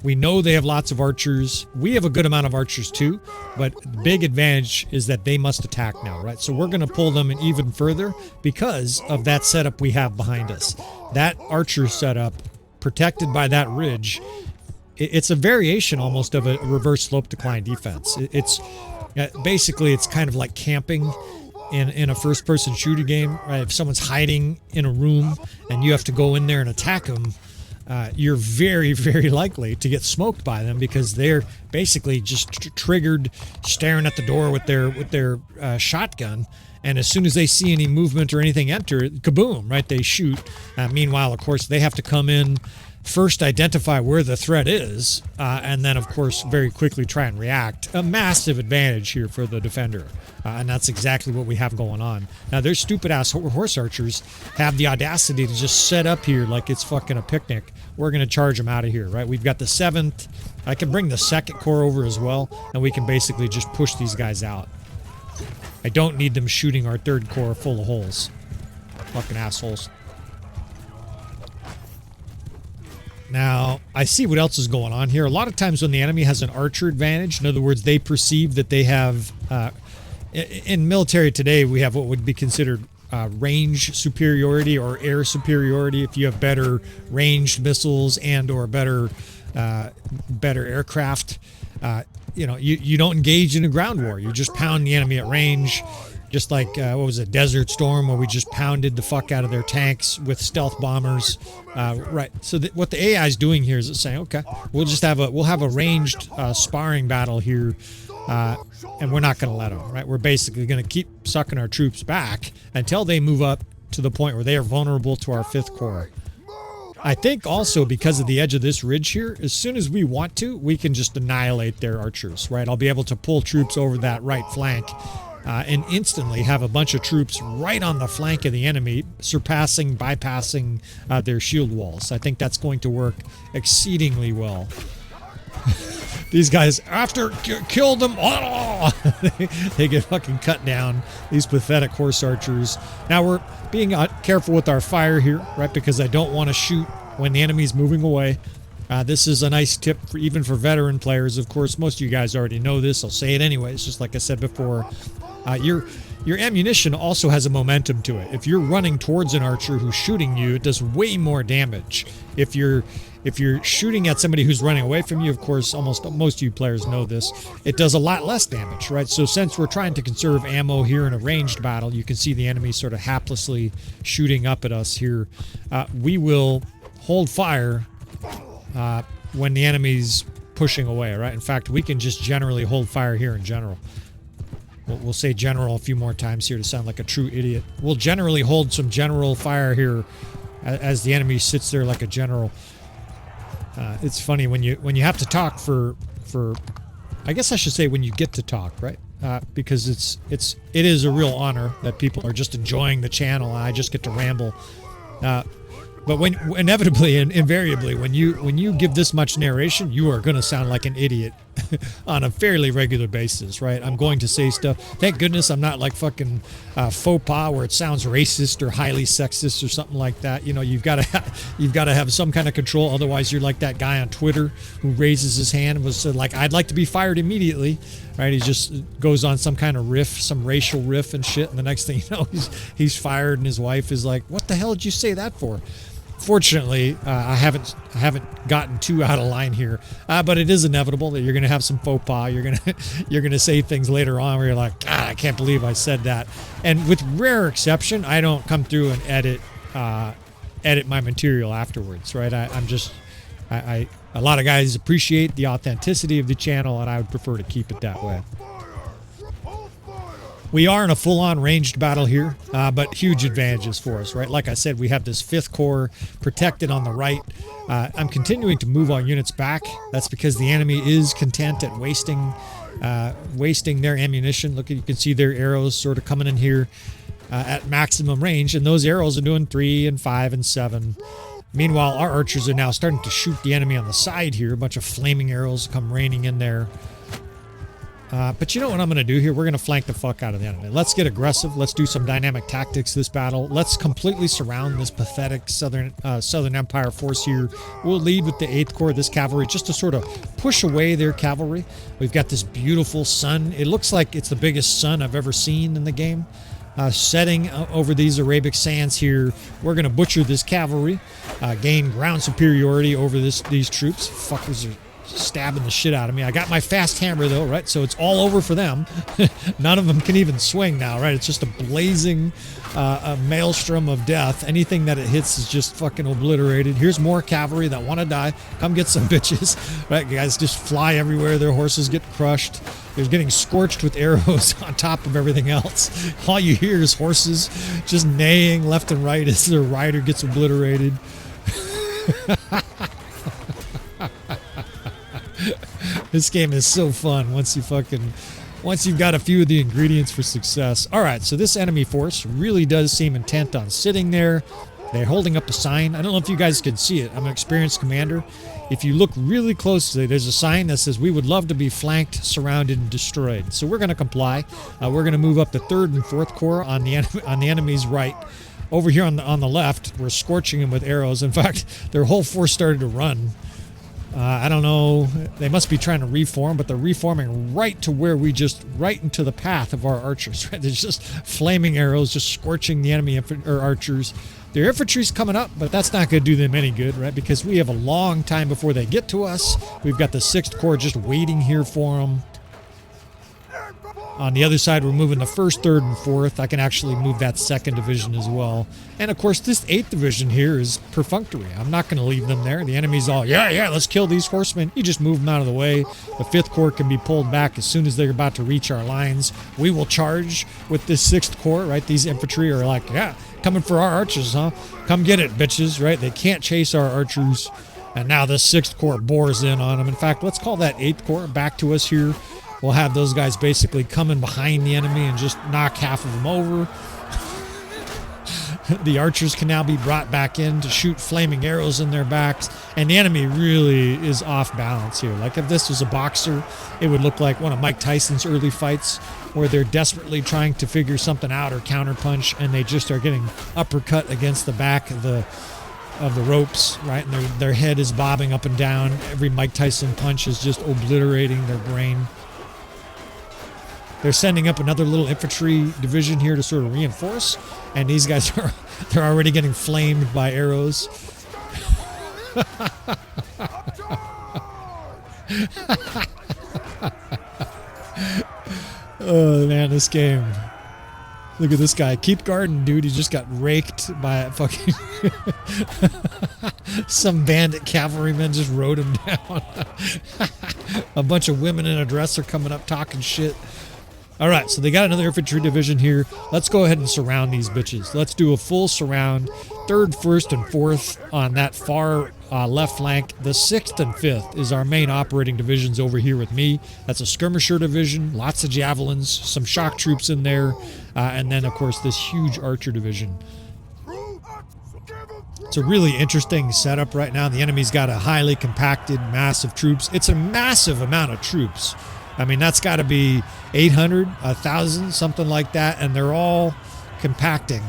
Speaker 1: We know they have lots of archers. We have a good amount of archers too, but the big advantage is that they must attack now, right? So we're going to pull them in even further because of that setup we have behind us. That archer setup, protected by that ridge, it's a variation almost of a reverse slope decline defense. It's basically, it's kind of like camping in a first-person shooter game, right? If someone's hiding in a room and you have to go in there and attack them, you're very, very likely to get smoked by them because they're basically just triggered, staring at the door with their shotgun. And as soon as they see any movement or anything enter, kaboom, right? They shoot. Meanwhile, of course, they have to come in, first identify where the threat is, and then, of course, very quickly try and react. A massive advantage here for the defender. And that's exactly what we have going on. Now, their stupid-ass horse archers have the audacity to just set up here like it's fucking a picnic. We're going to charge them out of here, right? We've got the 7th. I can bring the 2nd Corps over as well, and we can basically just push these guys out. I don't need them shooting our 3rd Corps full of holes. Fucking assholes. Now, I see what else is going on here. A lot of times when the enemy has an archer advantage, in other words, they perceive that they have... in military today, we have what would be considered range superiority or air superiority. If you have better ranged missiles and or better aircraft, you know, you don't engage in a ground war. You just pound the enemy at range, just like what was it, Desert Storm, where we just pounded the fuck out of their tanks with stealth bombers. Right. So what the AI is doing here is it's saying, okay, we'll have a ranged sparring battle here. And we're not going to let them, right? We're basically going to keep sucking our troops back until they move up to the point where they are vulnerable to our 5th Corps. I think also because of the edge of this ridge here, as soon as we want to, we can just annihilate their archers, right? I'll be able to pull troops over that right flank and instantly have a bunch of troops right on the flank of the enemy, bypassing their shield walls. I think that's going to work exceedingly well. These guys, after killed them, they get fucking cut down. These pathetic horse archers. Now we're being careful with our fire here, right? Because I don't want to shoot when the enemy's moving away. This is a nice tip for even for veteran players. Of course, most of you guys already know this. I'll say it anyways, just like I said before. Your ammunition also has a momentum to it. If you're running towards an archer who's shooting you, it does way more damage. If you're shooting at somebody who's running away from you, of course, most of you players know this, it does a lot less damage, right? So since we're trying to conserve ammo here in a ranged battle, you can see the enemy sort of haplessly shooting up at us here. We will hold fire when the enemy's pushing away, right? In fact, we can just generally hold fire here in general. We'll say general a few more times here to sound like a true idiot. We'll generally hold some general fire here as the enemy sits there like a general. It's funny when you have to talk for I guess I should say when you get to talk, right? Because it is a real honor that people are just enjoying the channel and I just get to ramble. But when inevitably and invariably, when you give this much narration, you are going to sound like an idiot on a fairly regular basis, right? I'm going to say stuff. Thank goodness I'm not like fucking faux pas where it sounds racist or highly sexist or something like that. You know, you've got to have some kind of control. Otherwise, you're like that guy on Twitter who raises his hand and was like, "I'd like to be fired immediately," right? He just goes on some kind of riff, some racial riff and shit, and the next thing you know, he's fired, and his wife is like, "What the hell did you say that for?" Fortunately, I haven't gotten too out of line here, but it is inevitable that you're going to have some faux pas. You're gonna say things later on where you're like, "God, I can't believe I said that." And with rare exception, I don't come through and edit my material afterwards, right? A lot of guys appreciate the authenticity of the channel, and I would prefer to keep it that way. We are in a full-on ranged battle here, but huge advantages for us, right? Like I said, we have this 5th Corps protected on the right. I'm continuing to move our units back. That's because the enemy is content at wasting their ammunition. Look, you can see their arrows sort of coming in here at maximum range, and those arrows are doing 3 and 5 and 7. Meanwhile, our archers are now starting to shoot the enemy on the side here. A bunch of flaming arrows come raining in there. But you know what I'm going to do here? We're going to flank the fuck out of the enemy. Let's get aggressive. Let's do some dynamic tactics this battle. Let's completely surround this pathetic Southern Empire force here. We'll lead with the 8th Corps, this cavalry, just to sort of push away their cavalry. We've got this beautiful sun. It looks like it's the biggest sun I've ever seen in the game. Setting over these Arabic sands here. We're going to butcher this cavalry, gain ground superiority over these troops. Fuckers are stabbing the shit out of me. I got my fast hammer though, right? So it's all over for them. None of them can even swing now, right? It's just a blazing a maelstrom of death. Anything that it hits is just fucking obliterated. Here's more cavalry that want to die. Come get some bitches, right? Guys just fly everywhere. Their horses get crushed. They're getting scorched with arrows on top of everything else. All you hear is horses just neighing left and right as their rider gets obliterated. This game is so fun once you've got a few of the ingredients for success. All right, so this enemy force really does seem intent on sitting there. They're holding up a sign. I don't know if you guys can see it. I'm an experienced commander. If you look really closely, there's a sign that says, "We would love to be flanked, surrounded, and destroyed." So we're going to comply. We're going to move up the 3rd and 4th Corps on the enemy's right. Over here on the left, we're scorching them with arrows. In fact, their whole force started to run. I don't know. They must be trying to reform, but they're reforming right into the path of our archers. Right? There's just flaming arrows just scorching the enemy archers. Their infantry's coming up, but that's not going to do them any good, right? Because we have a long time before they get to us. We've got the 6th Corps just waiting here for them. On the other side, we're moving the 1st, 3rd, and 4th. I can actually move that 2nd Division as well. And, of course, this 8th Division here is perfunctory. I'm not going to leave them there. The enemy's all, yeah, let's kill these horsemen. You just move them out of the way. The 5th Corps can be pulled back as soon as they're about to reach our lines. We will charge with this 6th Corps, right? These infantry are like, yeah, coming for our archers, huh? Come get it, bitches, right? They can't chase our archers. And now the 6th Corps bores in on them. In fact, let's call that 8th Corps back to us here. We'll have those guys basically coming behind the enemy and just knock half of them over. The archers can now be brought back in to shoot flaming arrows in their backs, and the enemy really is off balance here. Like if this was a boxer, it would look like one of Mike Tyson's early fights where they're desperately trying to figure something out or counterpunch, and they just are getting uppercut against the back of the ropes, right? And their head is bobbing up and down. Every Mike Tyson punch is just obliterating their brain. They're sending up another little infantry division here to sort of reinforce, and these guys they're already getting flamed by arrows. Oh man, this game. Look at this guy. Keep guarding, dude. He just got raked by a fucking some bandit cavalrymen just rode him down. A bunch of women in a dress are coming up talking shit. All right, so they got another infantry division here. Let's go ahead and surround these bitches. Let's do a full surround. 3rd, 1st, and 4th on that far left flank. The 6th and 5th is our main operating divisions over here with me. That's a skirmisher division, lots of javelins, some shock troops in there, and then, of course, this huge archer division. It's a really interesting setup right now. The enemy's got a highly compacted, massive troops. It's a massive amount of troops. I mean, that's got to be 800, 1,000, something like that, and they're all compacting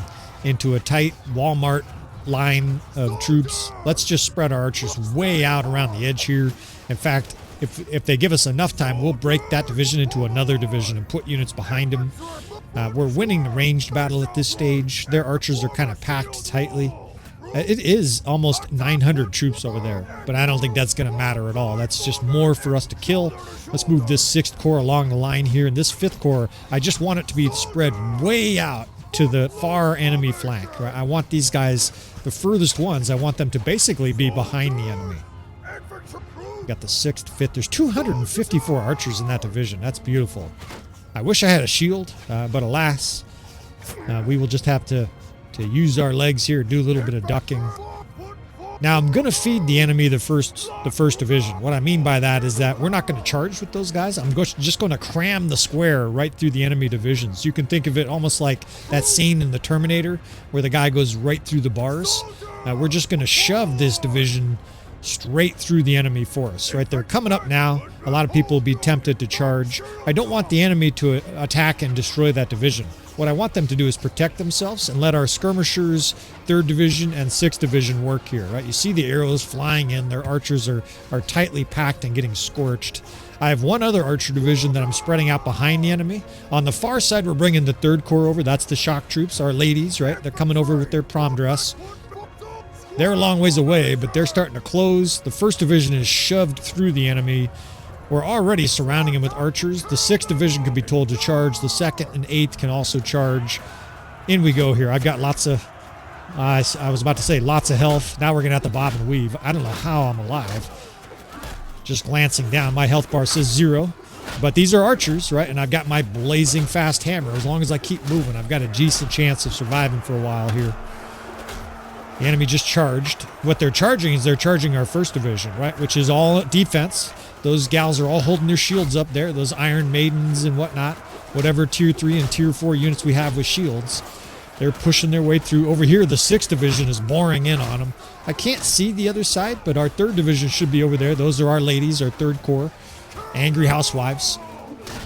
Speaker 1: into a tight Walmart line of troops. Let's just spread our archers way out around the edge here. In fact, if they give us enough time, we'll break that division into another division and put units behind them. We're winning the ranged battle at this stage. Their archers are kind of packed tightly. It is almost 900 troops over there, but I don't think that's going to matter at all. That's just more for us to kill. Let's move this 6th Corps along the line here, and this 5th Corps, I just want it to be spread way out to the far enemy flank. Right? I want these guys, the furthest ones, I want them to basically be behind the enemy. Got the 6th, 5th. There's 254 archers in that division. That's beautiful. I wish I had a shield, but alas, we will just have to use our legs here, do a little bit of ducking. Now I'm going to feed the enemy the first division. What I mean by that is that we're not going to charge with those guys. I'm just going to cram the square right through the enemy divisions. You can think of it almost like that scene in the Terminator where the guy goes right through the bars. We're just going to shove this division straight through the enemy force. Right, they're coming up now. A lot of people will be tempted to charge. I don't want the enemy to attack and destroy that division. What I want them to do is protect themselves and let our skirmishers, 3rd Division and 6th Division work here, right? You see the arrows flying in. Their archers are tightly packed and getting scorched. I have one other archer division that I'm spreading out behind the enemy. On the far side, we're bringing the 3rd Corps over. That's the shock troops, our ladies, right? They're coming over with their prom dress. They're a long ways away, but they're starting to close. The 1st Division is shoved through the enemy. We're already surrounding him with archers. The 6th Division can be told to charge. The 2nd and 8th can also charge. In we go here. I've got lots of, I was about to say lots of health. Now we're going to have to bob and weave. I don't know how I'm alive. Just glancing down, my health bar says 0. But these are archers, right? And I've got my blazing fast hammer. As long as I keep moving, I've got a decent chance of surviving for a while here. The enemy just charged. What they're charging is they're charging our 1st Division, right? Which is all defense. Those gals are all holding their shields up there. Those Iron Maidens and whatnot. Whatever Tier 3 and Tier 4 units we have with shields. They're pushing their way through. Over here, the 6th Division is boring in on them. I can't see the other side, but our 3rd Division should be over there. Those are our ladies, our 3rd Corps. Angry housewives.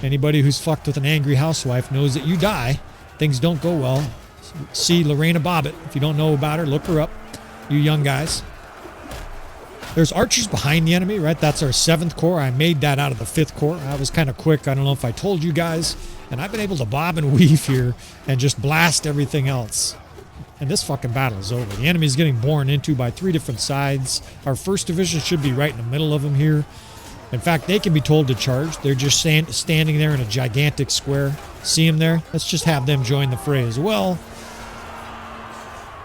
Speaker 1: Anybody who's fucked with an angry housewife knows that you die. Things don't go well. See Lorena Bobbitt. If you don't know about her, look her up. You young guys. There's archers behind the enemy, right? That's our 7th Corps. I made that out of the 5th Corps. That was kind of quick. I don't know if I told you guys. And I've been able to bob and weave here and just blast everything else. And this fucking battle is over. The enemy's getting borne into by 3 different sides. Our 1st Division should be right in the middle of them here. In fact, they can be told to charge. They're just standing there in a gigantic square. See them there? Let's just have them join the fray as well.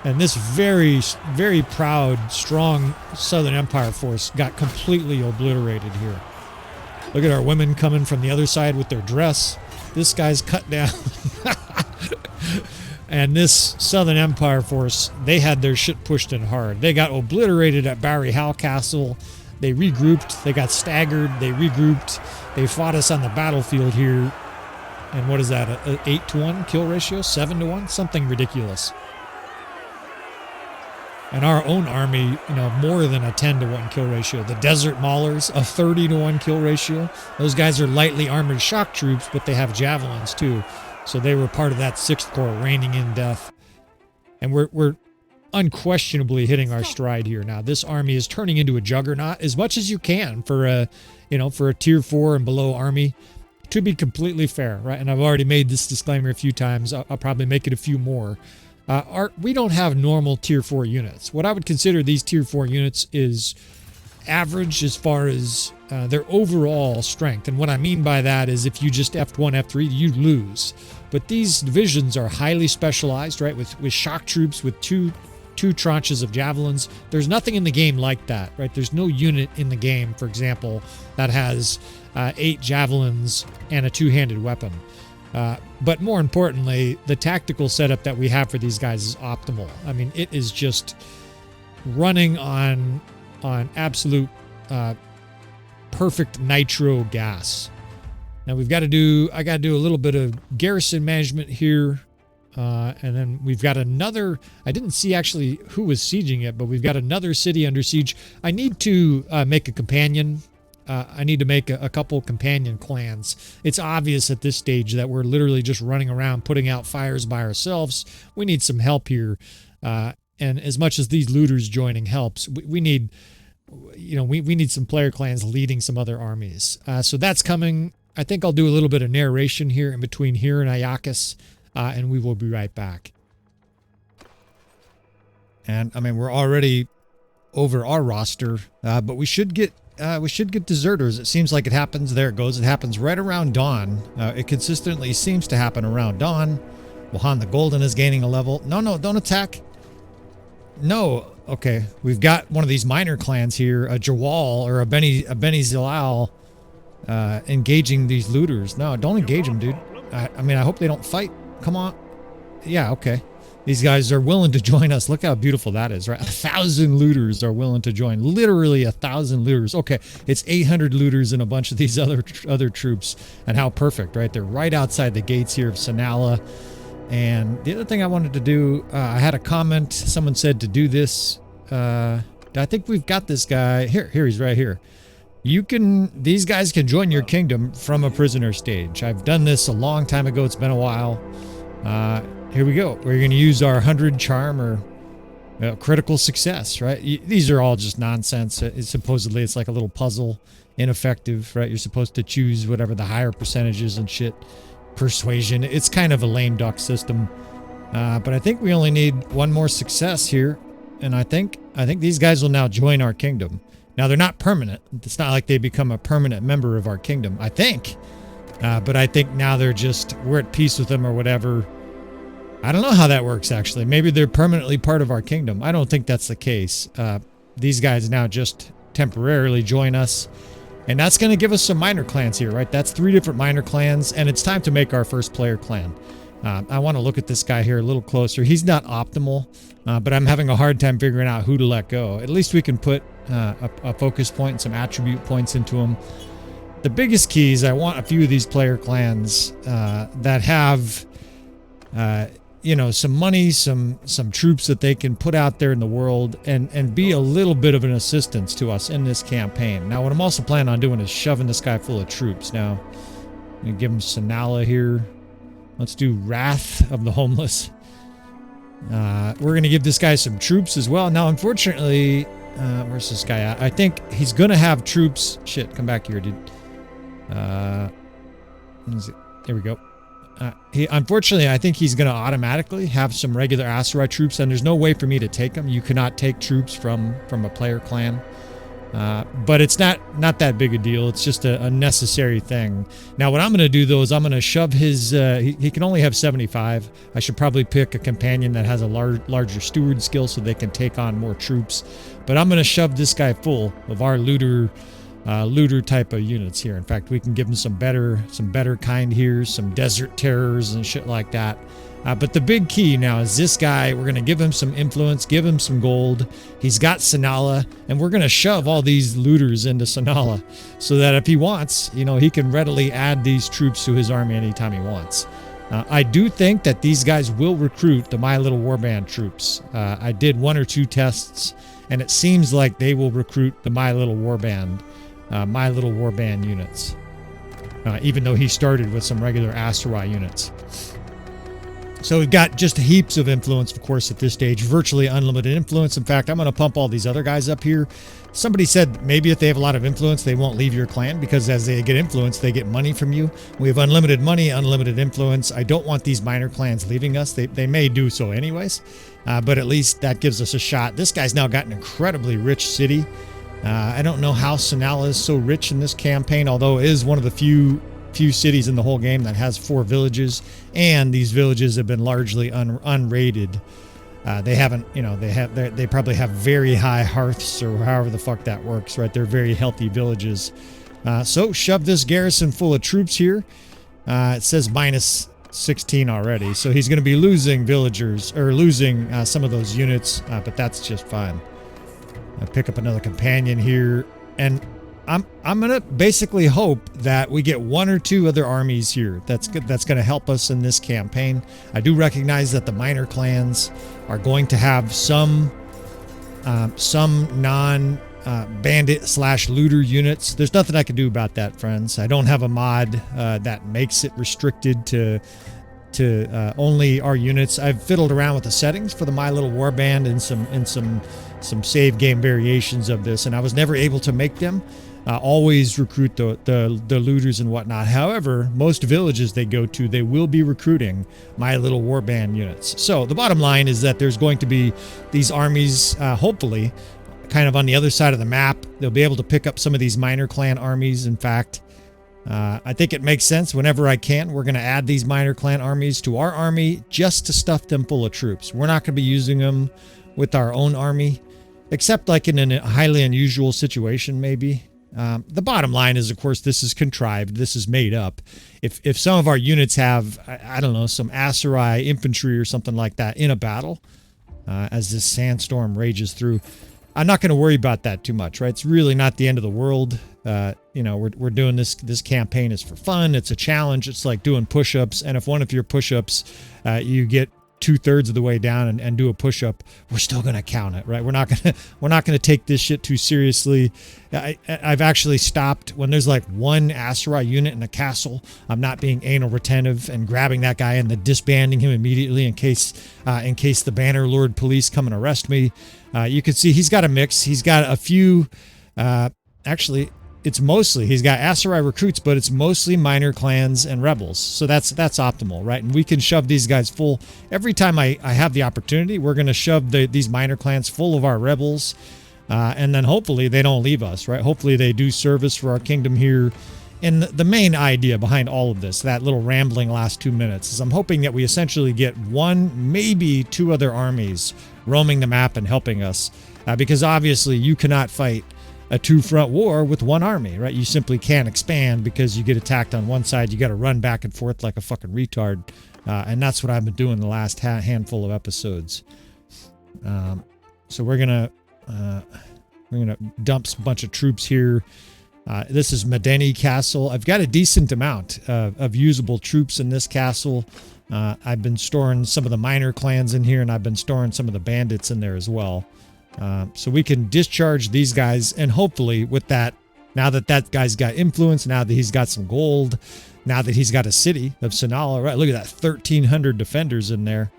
Speaker 1: And this very, very proud, strong Southern Empire force got completely obliterated here. Look at our women coming from the other side with their dress. This guy's cut down. And this Southern Empire force, they had their shit pushed in hard. They got obliterated at Barihal Castle. They regrouped. They got staggered. They regrouped. They fought us on the battlefield here. And what is that, an 8-to-1 kill ratio? 7-to-1? Something ridiculous. And our own army, you know, more than a 10-to-1 kill ratio. The Desert Maulers, a 30-to-1 kill ratio. Those guys are lightly armored shock troops, but they have javelins too. So they were part of that 6th Corps raining in death. And we're unquestionably hitting our stride here now. This army is turning into a juggernaut as much as you can for a, you know, for a tier 4 and below army. To be completely fair, right? And I've already made this disclaimer a few times. I'll probably make it a few more. We don't have normal tier 4 units. What I would consider these tier 4 units is average as far as their overall strength. And what I mean by that is if you just F1, F3, you lose. But these divisions are highly specialized, right? With shock troops, with two tranches of javelins. There's nothing in the game like that, right? There's no unit in the game, for example, that has 8 javelins and a 2-handed weapon. But more importantly, the tactical setup that we have for these guys is optimal. I mean, it is just running on absolute perfect nitro gas. Now I got to do a little bit of garrison management here. And then we've got another, I didn't see actually who was sieging it, but we've got another city under siege. I need to make a companion. I need to make a couple companion clans. It's obvious at this stage that we're literally just running around putting out fires by ourselves. We need some help here. And as much as these looters joining helps, we need, you know, we need some player clans leading some other armies. So that's coming. I think I'll do a little bit of narration here in between here and Ayakis, and we will be right back. And I mean, we're already over our roster, but we should get deserters. It seems like it happens. There it goes. It happens right around dawn. It consistently seems to happen around dawn. Wahan the Golden is gaining a level. No, don't attack. No. Okay, we've got one of these minor clans here, a Jawal or a Beni Zilal, engaging these looters. No, don't engage them, dude. I mean, I hope they don't fight. Come on. Yeah, okay. These guys are willing to join us. Look how beautiful that is, right? 1,000 looters are willing to join. Literally 1,000 looters. Okay, it's 800 looters and a bunch of these other troops. And how perfect, right? They're right outside the gates here of Sanala. And the other thing I wanted to do, I had a comment. Someone said to do this. I think we've got this guy. Here he's right here. These guys can join your kingdom from a prisoner stage. I've done this a long time ago. It's been a while. Here we go. We're going to use our 100 charm or critical success, right? These are all just nonsense. Supposedly, it's like a little puzzle. Ineffective, right? You're supposed to choose whatever the higher percentages and shit. Persuasion. It's kind of a lame duck system. But I think we only need one more success here. And I think these guys will now join our kingdom. Now, they're not permanent. It's not like they become a permanent member of our kingdom, I think. But I think now we're at peace with them or whatever. I don't know how that works, actually. Maybe they're permanently part of our kingdom. I don't think that's the case. These guys now just temporarily join us. And that's going to give us some minor clans here, right? That's 3 different minor clans, and it's time to make our first player clan. I want to look at this guy here a little closer. He's not optimal, but I'm having a hard time figuring out who to let go. At least we can put a focus point and some attribute points into him. The biggest key is I want a few of these player clans that have... you know, some money, some troops that they can put out there in the world and be a little bit of an assistance to us in this campaign. Now, what I'm also planning on doing is shoving this guy full of troops. Now, I'm going to give him Sanala here. Let's do Wrath of the Homeless. We're going to give this guy some troops as well. Now, unfortunately, where's this guy at? I think he's going to have troops. Shit, come back here, dude. Here we go. Unfortunately, I think he's going to automatically have some regular Aserai troops, and there's no way for me to take them. You cannot take troops from a player clan. But it's not that big a deal. It's just a necessary thing. Now, what I'm going to do, though, is I'm going to shove his... he can only have 75. I should probably pick a companion that has a larger steward skill so they can take on more troops. But I'm going to shove this guy full of our looter type of units here. In fact, we can give him some better kind here, some desert terrors and shit like that. But the big key now is this guy. We're going to give him some influence, give him some gold. He's got Sanala, and we're going to shove all these looters into Sanala so that if he wants, you know, he can readily add these troops to his army anytime he wants. I do think that these guys will recruit the My Little Warband troops. I did 1 or 2 tests, and it seems like they will recruit the My Little Warband units. Even though he started with some regular Aserai units. So we've got just heaps of influence, of course, at this stage. Virtually unlimited influence. In fact, I'm going to pump all these other guys up here. Somebody said maybe if they have a lot of influence, they won't leave your clan, because as they get influence, they get money from you. We have unlimited money, unlimited influence. I don't want these minor clans leaving us. They may do so anyways, but at least that gives us a shot. This guy's now got an incredibly rich city. I don't know how Sinala is so rich in this campaign, although it is one of the few cities in the whole game that has 4 villages, and these villages have been largely unrated. They haven't, you know, they probably have very high hearths, or however the fuck that works, right? They're very healthy villages. So shove this garrison full of troops here. It says minus 16 already, so he's going to be losing villagers, or losing some of those units, but that's just fine. I pick up another companion here, and I'm gonna basically hope that we get 1 or 2 other armies here. That's good. That's gonna help us in this campaign. I do recognize that the minor clans are going to have some non bandit / looter units. There's nothing I can do about that, friends. I don't have a mod that makes it restricted to only our units. I've fiddled around with the settings for the My Little Warband and some save game variations of this, and I was never able to make them always recruit the looters and whatnot. However, most villages they go to, they will be recruiting My Little Warband units. So the bottom line is that there's going to be these armies, hopefully, kind of on the other side of the map. They'll be able to pick up some of these minor clan armies. In fact, I think it makes sense whenever I can. We're going to add these minor clan armies to our army just to stuff them full of troops. We're not going to be using them with our own army, except like in a highly unusual situation, maybe. The bottom line is, of course, this is contrived. This is made up. If some of our units have, I don't know, some Aserai infantry or something like that in a battle, as this sandstorm rages through, I'm not going to worry about that too much, right? It's really not the end of the world. You know, we're doing this campaign is for fun. It's a challenge. It's like doing push-ups. And if one of your push-ups, you get 2/3 of the way down and do a push-up, we're still going to count it, right? We're not going to take this shit too seriously. I've actually stopped when there's like one Aserai unit in a castle. I'm not being anal retentive and grabbing that guy and then disbanding him immediately in case the Bannerlord police come and arrest me. You can see he's got a mix. He's got a few, actually, it's mostly, he's got Aserai recruits, but it's mostly minor clans and rebels. So that's optimal, right? And we can shove these guys full. Every time I have the opportunity, we're going to shove these minor clans full of our rebels. And then hopefully they don't leave us, right? Hopefully they do service for our kingdom here. And the main idea behind all of this, that little rambling last 2 minutes, is I'm hoping that we essentially get 1, maybe 2 other armies roaming the map and helping us. Because obviously you cannot fight a 2-front war with 1 army, right? You simply can't expand because you get attacked on one side. You got to run back and forth like a fucking retard. And that's what I've been doing the last handful of episodes. So we're gonna dump a bunch of troops here. This is Medeni Castle. I've got a decent amount of usable troops in this castle. I've been storing some of the minor clans in here, and I've been storing some of the bandits in there as well. So we can discharge these guys, and hopefully with that, now that guy's got influence, now that he's got some gold, now that he's got a city of Sinala, right? Look at that, 1,300 defenders in there.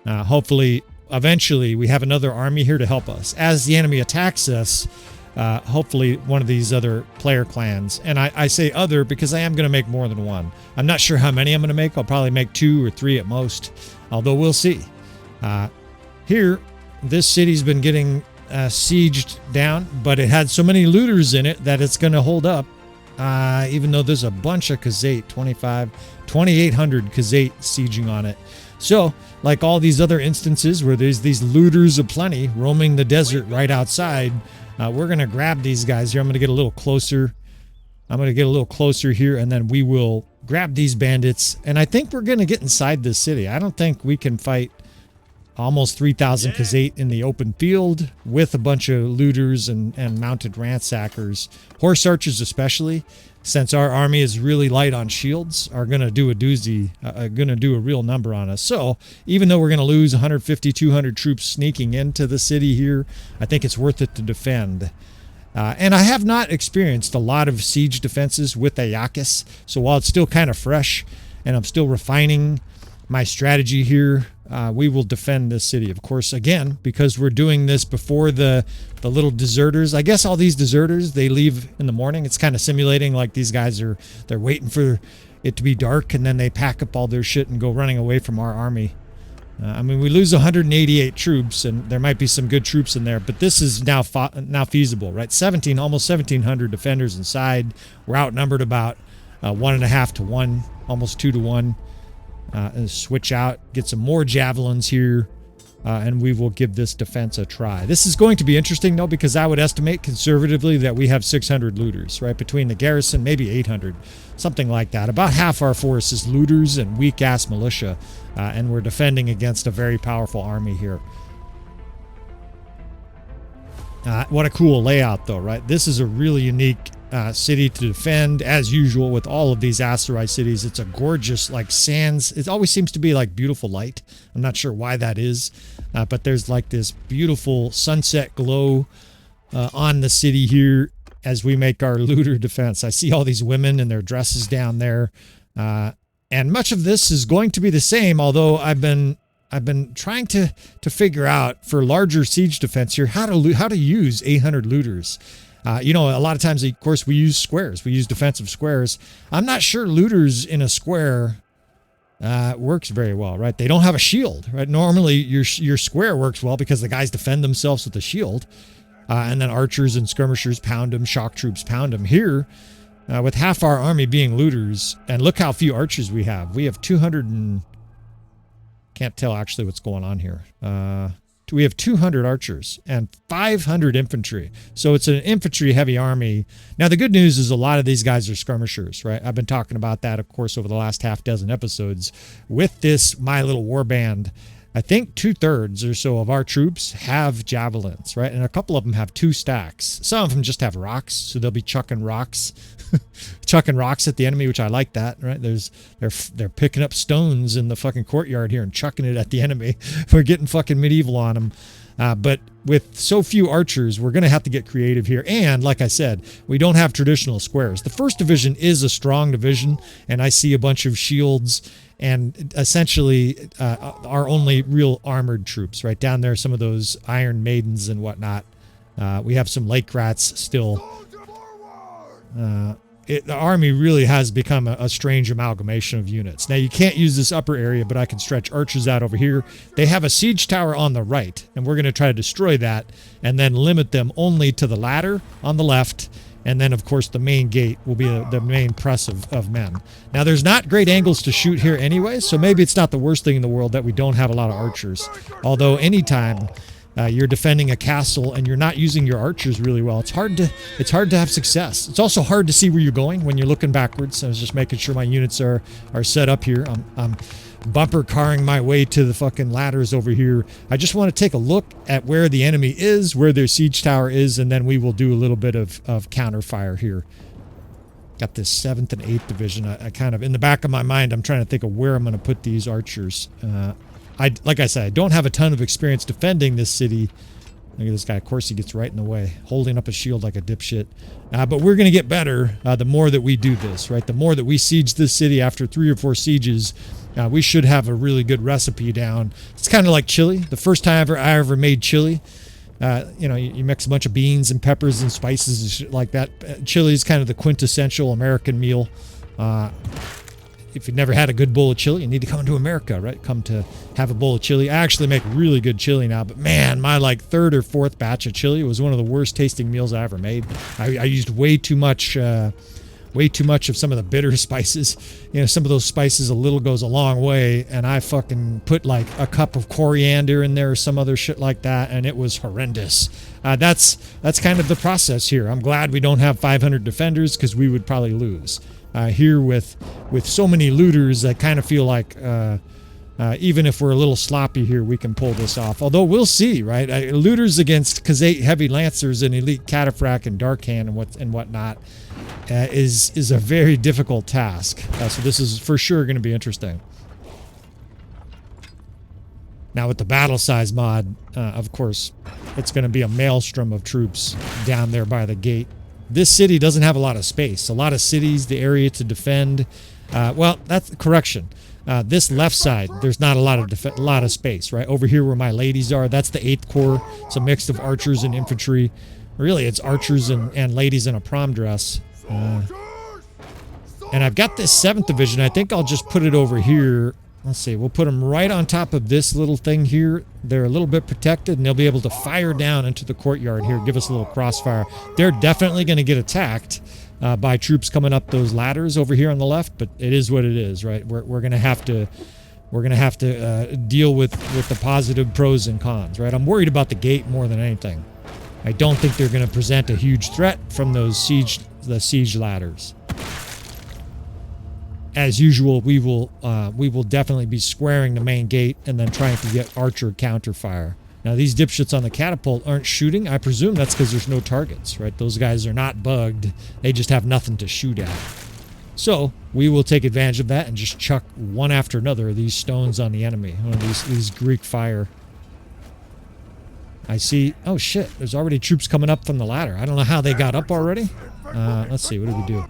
Speaker 1: Hopefully, eventually, we have another army here to help us. As the enemy attacks us, hopefully one of these other player clans, and I say other because I am going to make more than 1. I'm not sure how many I'm going to make. I'll probably make 2 or 3 at most, although we'll see. Here, this city's been getting sieged down, but it had so many looters in it that it's going to hold up, even though there's a bunch of Khazate, 2,800 Khazate sieging on it. So, like all these other instances where there's these looters aplenty roaming the desert right outside, we're going to grab these guys here. I'm going to get a little closer. Here, and then we will grab these bandits, and I think we're going to get inside this city. I don't think we can fight almost 3,000 Khazate in the open field with a bunch of looters and mounted ransackers. Horse archers especially, since our army is really light on shields, are going to do a doozy, going to do a real number on us. So even though we're going to lose 150, 200 troops sneaking into the city here, I think it's worth it to defend. And I have not experienced a lot of siege defenses with Ayakis, so while it's still kind of fresh and I'm still refining my strategy here, we will defend this city, of course, again, because we're doing this before the little deserters. I guess all these deserters, they leave in the morning. It's kind of simulating like these guys they're waiting for it to be dark, and then they pack up all their shit and go running away from our army. I mean, we lose 188 troops, and there might be some good troops in there, but this is now feasible, right? Almost 1,700 defenders inside. We're outnumbered about 1.5 to 1, almost 2 to 1. And switch out, get some more javelins here, and we will give this defense a try. This is going to be interesting, though, because I would estimate conservatively that we have 600 looters, right? Between the garrison, maybe 800, something like that. About half our force is looters and weak-ass militia, and we're defending against a very powerful army here. What a cool layout, though, right? This is a really unique city to defend, as usual with all of these Aserai cities. It's a gorgeous, like, sands. It always seems to be like beautiful light. I'm not sure why that is, but there's like this beautiful sunset glow on the city here as we make our looter defense. I see all these women in their dresses down there, and much of this is going to be the same, although I've been trying to figure out for larger siege defense here how to use 800 looters. You know, a lot of times, of course, we use squares. We use defensive squares. I'm not sure looters in a square works very well, right? They don't have a shield, right? Normally, your square works well because the guys defend themselves with a shield. And then archers and skirmishers pound them, shock troops pound them. Here, with half our army being looters, and look how few archers we have. We have 200 and... Can't tell actually what's going on here. We have 200 archers and 500 infantry. So it's an infantry-heavy army. Now, the good news is a lot of these guys are skirmishers, right? I've been talking about that, of course, over the last half dozen episodes. With this My Little War Band, I think 2/3 or so of our troops have javelins, right? And a couple of them have 2 stacks. Some of them just have rocks, so they'll be chucking rocks. Chucking rocks at the enemy, which I like that, right? They're picking up stones in the fucking courtyard here and chucking it at the enemy. We're getting fucking medieval on them. But with so few archers, we're going to have to get creative here. And like I said, we don't have traditional squares. The 1st Division is a strong division, and I see a bunch of shields and essentially our only real armored troops, right? Down there, some of those Iron Maidens and whatnot. We have some Lake Rats still. The army really has become a strange amalgamation of units. Now, you can't use this upper area, but I can stretch archers out over here. They have a siege tower on the right, and we're going to try to destroy that and then limit them only to the ladder on the left. And then, of course, the main gate will be the main press of men. Now, there's not great angles to shoot here anyway, so maybe it's not the worst thing in the world that we don't have a lot of archers. Although anytime you're defending a castle and you're not using your archers really well, it's hard to have success. It's also hard to see where you're going when you're looking backwards. I was just making sure my units are set up here. I'm bumper carring my way to the fucking ladders over here. I just want to take a look at where the enemy is, where their siege tower is, and then we will do a little bit of counter fire here. Got this 7th and 8th Division. I kind of, in the back of my mind, I'm trying to think of where I'm going to put these archers. Like I said, I don't have a ton of experience defending this city. Look at this guy. Of course, he gets right in the way, holding up a shield like a dipshit. But we're going to get better the more that we do this, right? The more that we siege this city after 3 or 4 sieges, we should have a really good recipe down. It's kind of like chili. The first time I ever made chili, you know, you mix a bunch of beans and peppers and spices and shit like that. Chili is kind of the quintessential American meal. If you've never had a good bowl of chili, you need to come to America, right? Come to have a bowl of chili. I actually make really good chili now, but man, my like 3rd or 4th batch of chili was one of the worst tasting meals I ever made. I used way too much of some of the bitter spices. You know, some of those spices, a little goes a long way, and I fucking put like a cup of coriander in there or some other shit like that, and it was horrendous. That's kind of the process here. I'm glad we don't have 500 defenders because we would probably lose. Here with so many looters, I kind of feel like Even if we're a little sloppy here, we can pull this off. Although we'll see, right? Looters against Khazate heavy lancers and elite cataphract and dark hand and whatnot is a very difficult task. So this is for sure going to be interesting. Now with the battle size mod, of course, it's going to be a maelstrom of troops down there by the gate. This city doesn't have a lot of space. A lot of cities, the area to defend. Well, that's the correction. This left side, there's not a lot of space, right? Over here where my ladies are, that's the 8th Corps. It's a mix of archers and infantry. Really, it's archers and ladies in a prom dress. And I've got this 7th Division. I think I'll just put it over here. Let's see. We'll put them right on top of this little thing here. They're a little bit protected, and they'll be able to fire down into the courtyard here. Give us a little crossfire. They're definitely going to get attacked by troops coming up those ladders over here on the left, but it is what it is, right? We're going to have to deal with the positive pros and cons, right? I'm worried about the gate more than anything. I don't think they're going to present a huge threat from those siege ladders. As usual, we will definitely be squaring the main gate and then trying to get archer counterfire. Now, these dipshits on the catapult aren't shooting. I presume that's because there's no targets, right? Those guys are not bugged. They just have nothing to shoot at. So, we will take advantage of that and just chuck one after another of these stones on the enemy. One of these Greek fire. I see... Oh, shit. There's already troops coming up from the ladder. I don't know how they got up already. Let's see. What do we do?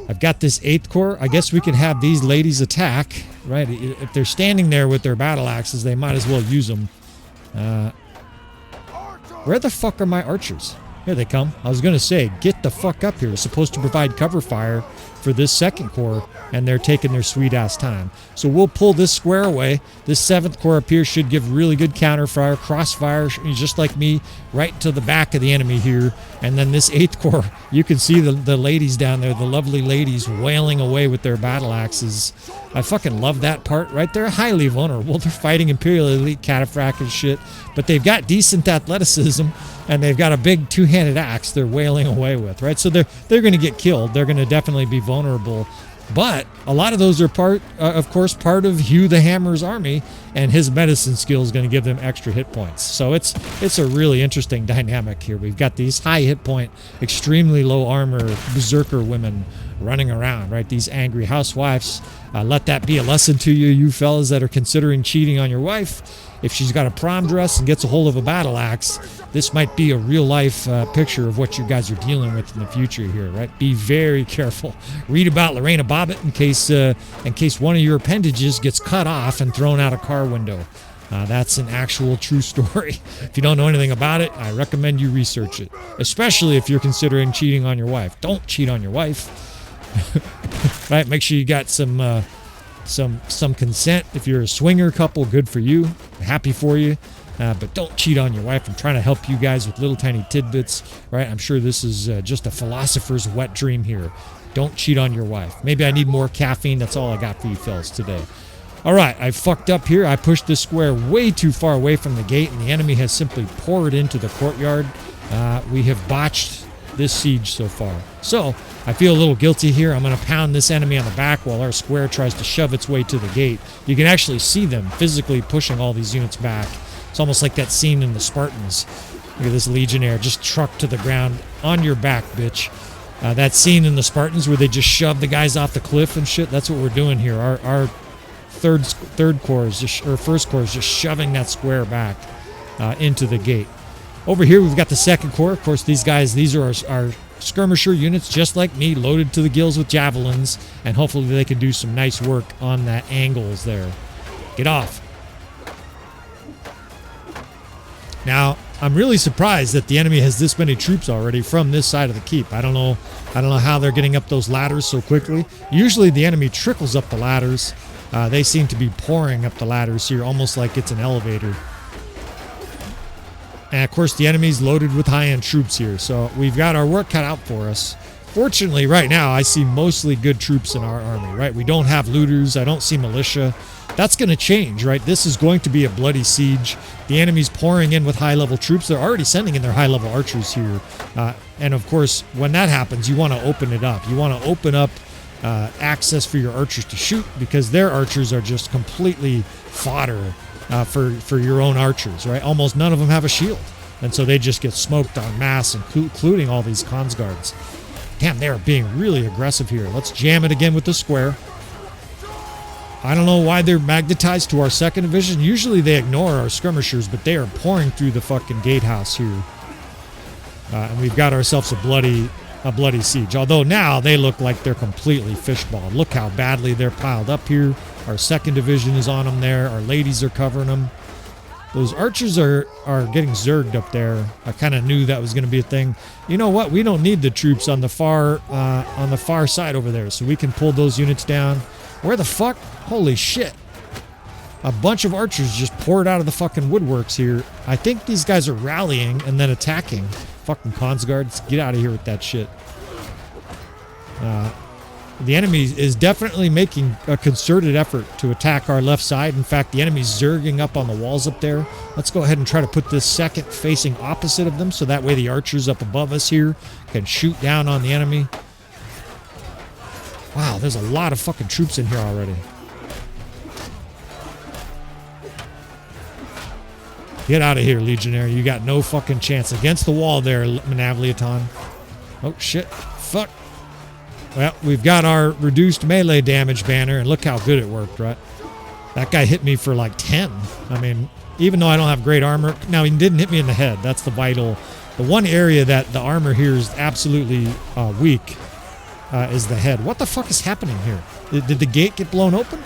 Speaker 1: I've got this 8th Corps. I guess we can have these ladies attack, right? If they're standing there with their battle axes, they might as well use them. Where the fuck are my archers? Here they come. I was going to say, get the fuck up here. It's supposed to provide cover fire for this 2nd Corps, and they're taking their sweet-ass time. So we'll pull this square away. This 7th Corps up here should give really good counterfire, crossfire, just like me, right to the back of the enemy here. And then this 8th Corps, you can see the ladies down there, the lovely ladies wailing away with their battle axes. I fucking love that part right there. Highly vulnerable. They're fighting Imperial Elite Cataphract and shit, but they've got decent athleticism, and they've got a big two-handed axe they're wailing away with, right? So they're going to get killed. They're going to definitely be vulnerable. But a lot of those are of course, part of Hugh the Hammer's army, and his medicine skill is going to give them extra hit points. So it's a really interesting dynamic here. We've got these high hit point, extremely low armor berserker women running around, right? These angry housewives. Let that be a lesson to you fellas that are considering cheating on your wife. If she's got a prom dress and gets a hold of a battle axe, this might be a real-life picture of what you guys are dealing with in the future here, right? Be very careful. Read about Lorena Bobbitt in case one of your appendages gets cut off and thrown out a car window. That's an actual true story. If you don't know anything about it, I recommend you research it, especially if you're considering cheating on your wife. Don't cheat on your wife. Right? Make sure you got some consent. If you're a swinger couple, good for you. Happy for you. But don't cheat on your wife. I'm trying to help you guys with little tiny tidbits, right? I'm sure this is just a philosopher's wet dream here. Don't cheat on your wife. Maybe I need more caffeine. That's all I got for you fellas today. All right, I fucked up here. I pushed this square way too far away from the gate, and the enemy has simply poured into the courtyard. We have botched this siege so far. So I feel a little guilty here. I'm going to pound this enemy on the back while our square tries to shove its way to the gate. You can actually see them physically pushing all these units back. It's almost like that scene in the Spartans. Look at this Legionnaire just trucked to the ground on your back, bitch. That scene in the Spartans where they just shove the guys off the cliff and shit. That's what we're doing here. Our third corps is just, or first corps is just shoving that square back into the gate. Over here we've got the 2nd Corps. Of course, these are our skirmisher units, just like me, loaded to the gills with javelins, and hopefully they can do some nice work on that angles there. Get off. Now, I'm really surprised that the enemy has this many troops already from this side of the keep. I don't know how they're getting up those ladders so quickly. Usually the enemy trickles up the ladders. They seem to be pouring up the ladders here, almost like it's an elevator. And of course, the enemy's loaded with high-end troops here, so we've got our work cut out for us. Fortunately, right now, I see mostly good troops in our army, right? We don't have looters. I don't see militia. That's going to change, right? This is going to be a bloody siege. The enemy's pouring in with high-level troops. They're already sending in their high-level archers here. And of course, when that happens, you want to open it up. You want to open up access for your archers to shoot, because their archers are just completely fodder for your own archers, right? Almost none of them have a shield, and so they just get smoked en masse, including all these cons guards. Damn, they are being really aggressive here. Let's jam it again with the square. I don't know why they're magnetized to our 2nd division. Usually they ignore our skirmishers, but they are pouring through the fucking gatehouse here. And we've got ourselves a bloody siege. Although now they look like they're completely fishballed. Look how badly they're piled up here. Our 2nd division is on them there. Our ladies are covering them. Those archers are getting zerged up there. I kind of knew that was going to be a thing. You know what? We don't need the troops on the far side over there, so we can pull those units down. Where the fuck? Holy shit. A bunch of archers just poured out of the fucking woodworks here. I think these guys are rallying and then attacking. Fucking cons guards. Get out of here with that shit. The enemy is definitely making a concerted effort to attack our left side. In fact, the enemy's zerging up on the walls up there. Let's go ahead and try to put this 2nd facing opposite of them, so that way the archers up above us here can shoot down on the enemy. Wow, there's a lot of fucking troops in here already. Get out of here, Legionary. You got no fucking chance. Against the wall there, Manavliaton. Oh, shit. Fuck. Well, we've got our reduced melee damage banner, and look how good it worked, right? That guy hit me for like 10. I mean, even though I don't have great armor. Now, he didn't hit me in the head. That's the vital. The one area that the armor here is absolutely weak is the head. What the fuck is happening here? Did the gate get blown open?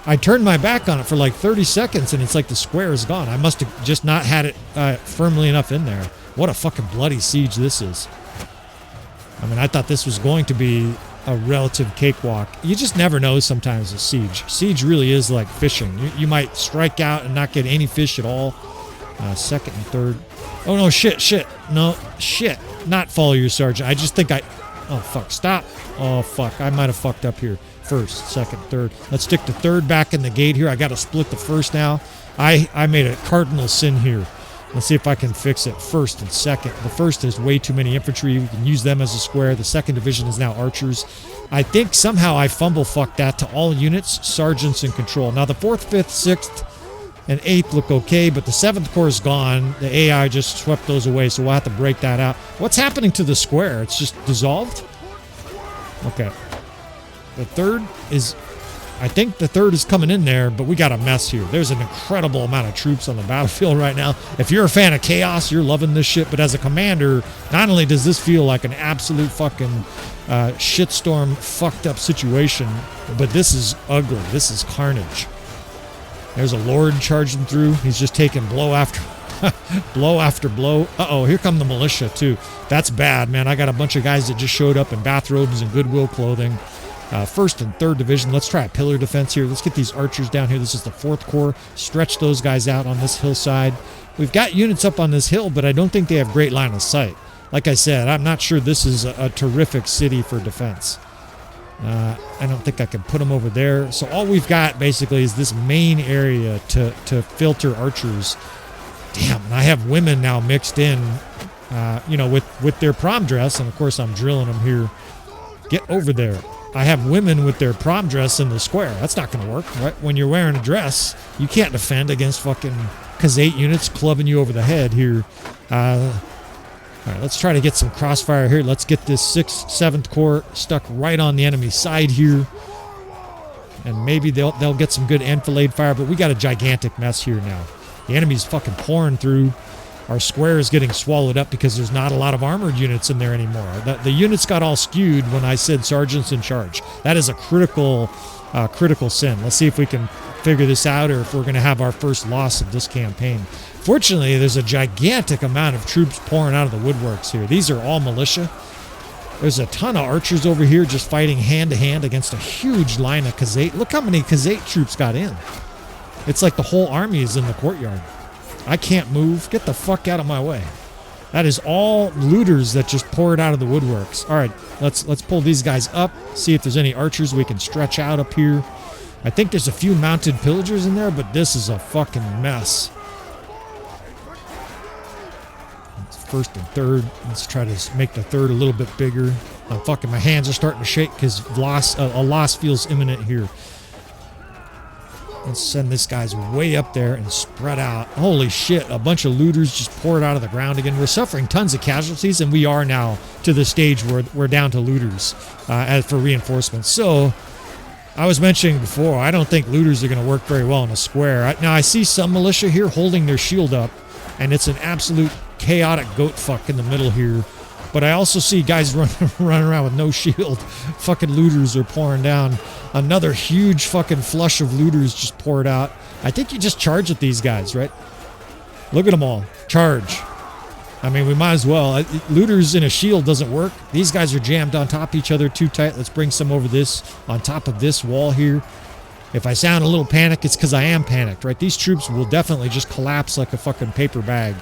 Speaker 1: I turned my back on it for like 30 seconds, and it's like the square is gone. I must have just not had it firmly enough in there. What a fucking bloody siege this is. I mean, I thought this was going to be a relative cakewalk. You just never know sometimes with siege. Siege really is like fishing. You might strike out and not get any fish at all. 2nd and 3rd. Oh, no, shit. No, shit. Not follow your sergeant. I just think oh, fuck. Stop. Oh, fuck. I might have fucked up here. 1st, 2nd, 3rd. Let's stick the 3rd back in the gate here. I got to split the 1st now. I made a cardinal sin here. Let's see if I can fix it. 1st and 2nd. The 1st has way too many infantry. We can use them as a square. The 2nd division is now archers. I think somehow I fumble fucked that to all units, sergeants in control. Now the 4th, 5th, 6th, and 8th look okay, but the 7th Corps is gone. The AI just swept those away, so we'll have to break that out. What's happening to the square? It's just dissolved? Okay. The 3rd is... I think the 3rd is coming in there, but we got a mess here. There's an incredible amount of troops on the battlefield right now. If you're a fan of chaos, you're loving this shit. But as a commander, not only does this feel like an absolute fucking shitstorm, fucked up situation, but this is ugly. This is carnage. There's a Lord charging through. He's just taking blow after blow after blow. Uh-oh, here come the militia, too. That's bad, man. I got a bunch of guys that just showed up in bathrobes and Goodwill clothing. 1st and 3rd division. Let's try a pillar defense here. Let's get these archers down here. This is the 4th Corps. Stretch those guys out on this hillside. We've got units up on this hill, but I don't think they have great line of sight. Like I said, I'm not sure this is a terrific city for defense. I don't think I can put them over there. So all we've got basically is this main area to filter archers. Damn, and I have women now mixed in, with their prom dress. And of course I'm drilling them here. Get over there. I have women with their prom dress in the square. That's not going to work, right? When you're wearing a dress, you can't defend against fucking Khazate units clubbing you over the head here. All right, let's try to get some crossfire here. Let's get this 6th, 7th Corps stuck right on the enemy side here. And maybe they'll get some good enfilade fire, but we got a gigantic mess here now. The enemy's fucking pouring through. Our square is getting swallowed up because there's not a lot of armored units in there anymore. The units got all skewed when I said sergeants in charge. That is a critical sin. Let's see if we can figure this out or if we're going to have our first loss of this campaign. Fortunately, there's a gigantic amount of troops pouring out of the woodworks here. These are all militia. There's a ton of archers over here just fighting hand-to-hand against a huge line of Khazate. Look how many Khazate troops got in. It's like the whole army is in the courtyard. I can't move. Get the fuck out of my way. That is all looters that just poured out of the woodworks. All right, let's pull these guys up, see if there's any archers we can stretch out up here. I think there's a few mounted pillagers in there, but this is a fucking mess. first and third. Let's try to make the third a little bit bigger. My hands are starting to shake because a loss feels imminent here. Let's send this guy's way up there and spread out. Holy shit, a bunch of looters just poured out of the ground again. We're suffering tons of casualties, and we are now to the stage where we're down to looters as for reinforcements. So, I was mentioning before, I don't think looters are going to work very well in a square. Now, I see some militia here holding their shield up, and it's an absolute chaotic goat fuck in the middle here. But I also see guys running around with no shield. Fucking looters are pouring down. Another huge fucking flush of looters just poured out. I think you just charge at these guys, right? Look at them all. Charge. I mean, we might as well. Looters in a shield doesn't work. These guys are jammed on top of each other too tight. Let's bring some over this, on top of this wall here. If I sound a little panicked, it's because I am panicked, right? These troops will definitely just collapse like a fucking paper bag.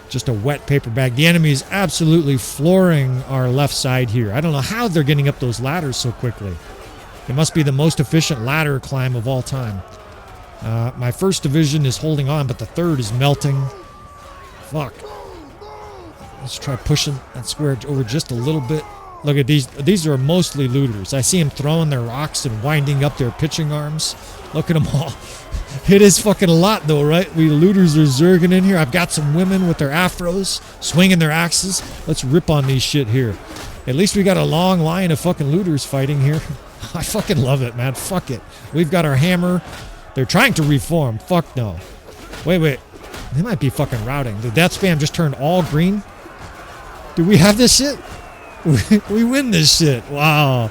Speaker 1: Just a wet paper bag. The enemy is absolutely flooring our left side here. I don't know how they're getting up those ladders so quickly. It must be the most efficient ladder climb of all time. My first division is holding on, but the third is melting. Fuck. Let's try pushing that square over just a little bit. Look at these. These are mostly looters. I see them throwing their rocks and winding up their pitching arms. Look at them all. It is fucking a lot, though, right? We looters are zerging in here. I've got some women with their afros, swinging their axes. Let's rip on these shit here. At least we got a long line of fucking looters fighting here. I fucking love it, man. Fuck it. We've got our hammer. They're trying to reform. Fuck no. Wait. They might be fucking routing. The death spam just turned all green. Do we have this shit? We win this shit. Wow.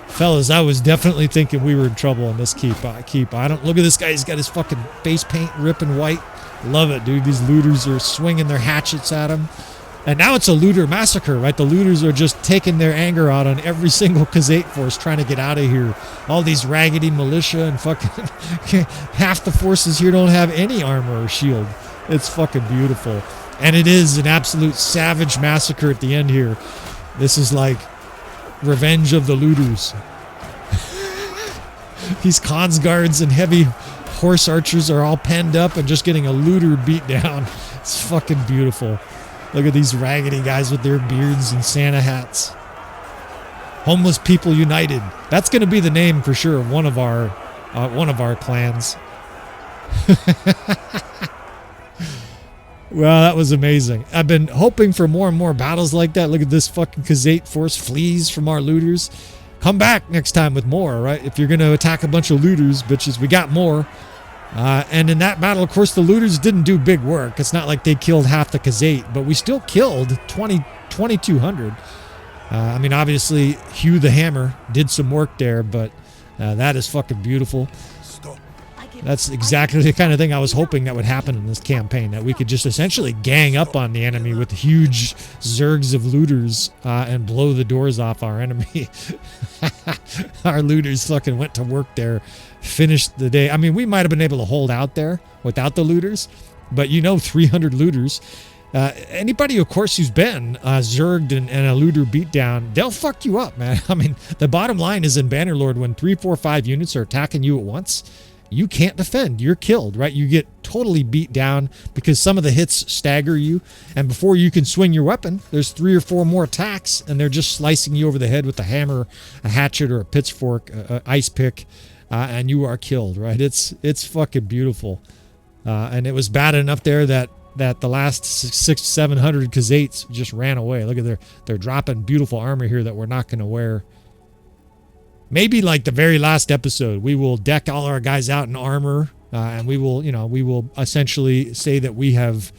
Speaker 1: Fellas, I was definitely thinking we were in trouble in this keep. I don't look at this guy. He's got his fucking face paint ripping white. Love it, dude. These looters are swinging their hatchets at him. And now it's a looter massacre, right? The looters are just taking their anger out on every single Khazate force trying to get out of here. All these raggedy militia and fucking half the forces here don't have any armor or shield. It's fucking beautiful. And it is an absolute savage massacre at the end here. This is like Revenge of the Looters. These cons guards and heavy horse archers are all penned up and just getting a looter beat down. It's fucking beautiful. Look at these raggedy guys with their beards and Santa hats. Homeless People United. That's going to be the name for sure of one of our clans. Well, that was amazing. I've been hoping for more and more battles like that. Look at this fucking Khazate force flees from our looters. Come back next time with more, right? If you're going to attack a bunch of looters, bitches, we got more. And in that battle, of course, the looters didn't do big work. It's not like they killed half the Khazate, but we still killed 2,200. I mean, obviously, Hugh the Hammer did some work there, but that is fucking beautiful. That's exactly the kind of thing I was hoping that would happen in this campaign, that we could just essentially gang up on the enemy with huge zergs of looters and blow the doors off our enemy. Our looters fucking went to work there, finished the day. I mean, we might have been able to hold out there without the looters, but 300 looters. Anybody, of course, who's been zerged and a looter beatdown, they'll fuck you up, man. I mean, the bottom line is in Bannerlord, when 3, 4, 5 units are attacking you at once, you can't defend. You're killed, right? You get totally beat down because some of the hits stagger you. And before you can swing your weapon, there's 3 or 4 more attacks, and they're just slicing you over the head with a hammer, a hatchet, or a pitchfork, a ice pick, and you are killed, right? It's fucking beautiful. And it was bad enough there that the last 600-700 Khazates just ran away. Look at they're dropping beautiful armor here that we're not going to wear. Maybe like the very last episode, we will deck all our guys out in armor, and we will essentially say that we have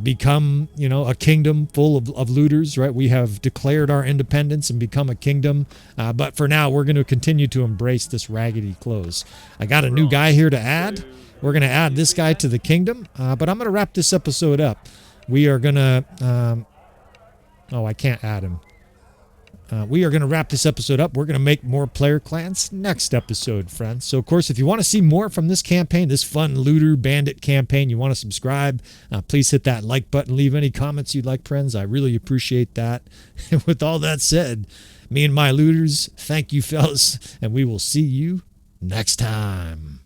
Speaker 1: become, a kingdom full of looters, right? We have declared our independence and become a kingdom. But for now, we're going to continue to embrace this raggedy clothes. I got a new guy here to add. We're going to add this guy to the kingdom, but I'm going to wrap this episode up. We are going to... I can't add him. We are going to wrap this episode up. We're going to make more player clans next episode, friends. So, of course, if you want to see more from this campaign, this fun looter bandit campaign, you want to subscribe, please hit that like button. Leave any comments you'd like, friends. I really appreciate that. And with all that said, me and my looters, thank you, fellas, and we will see you next time.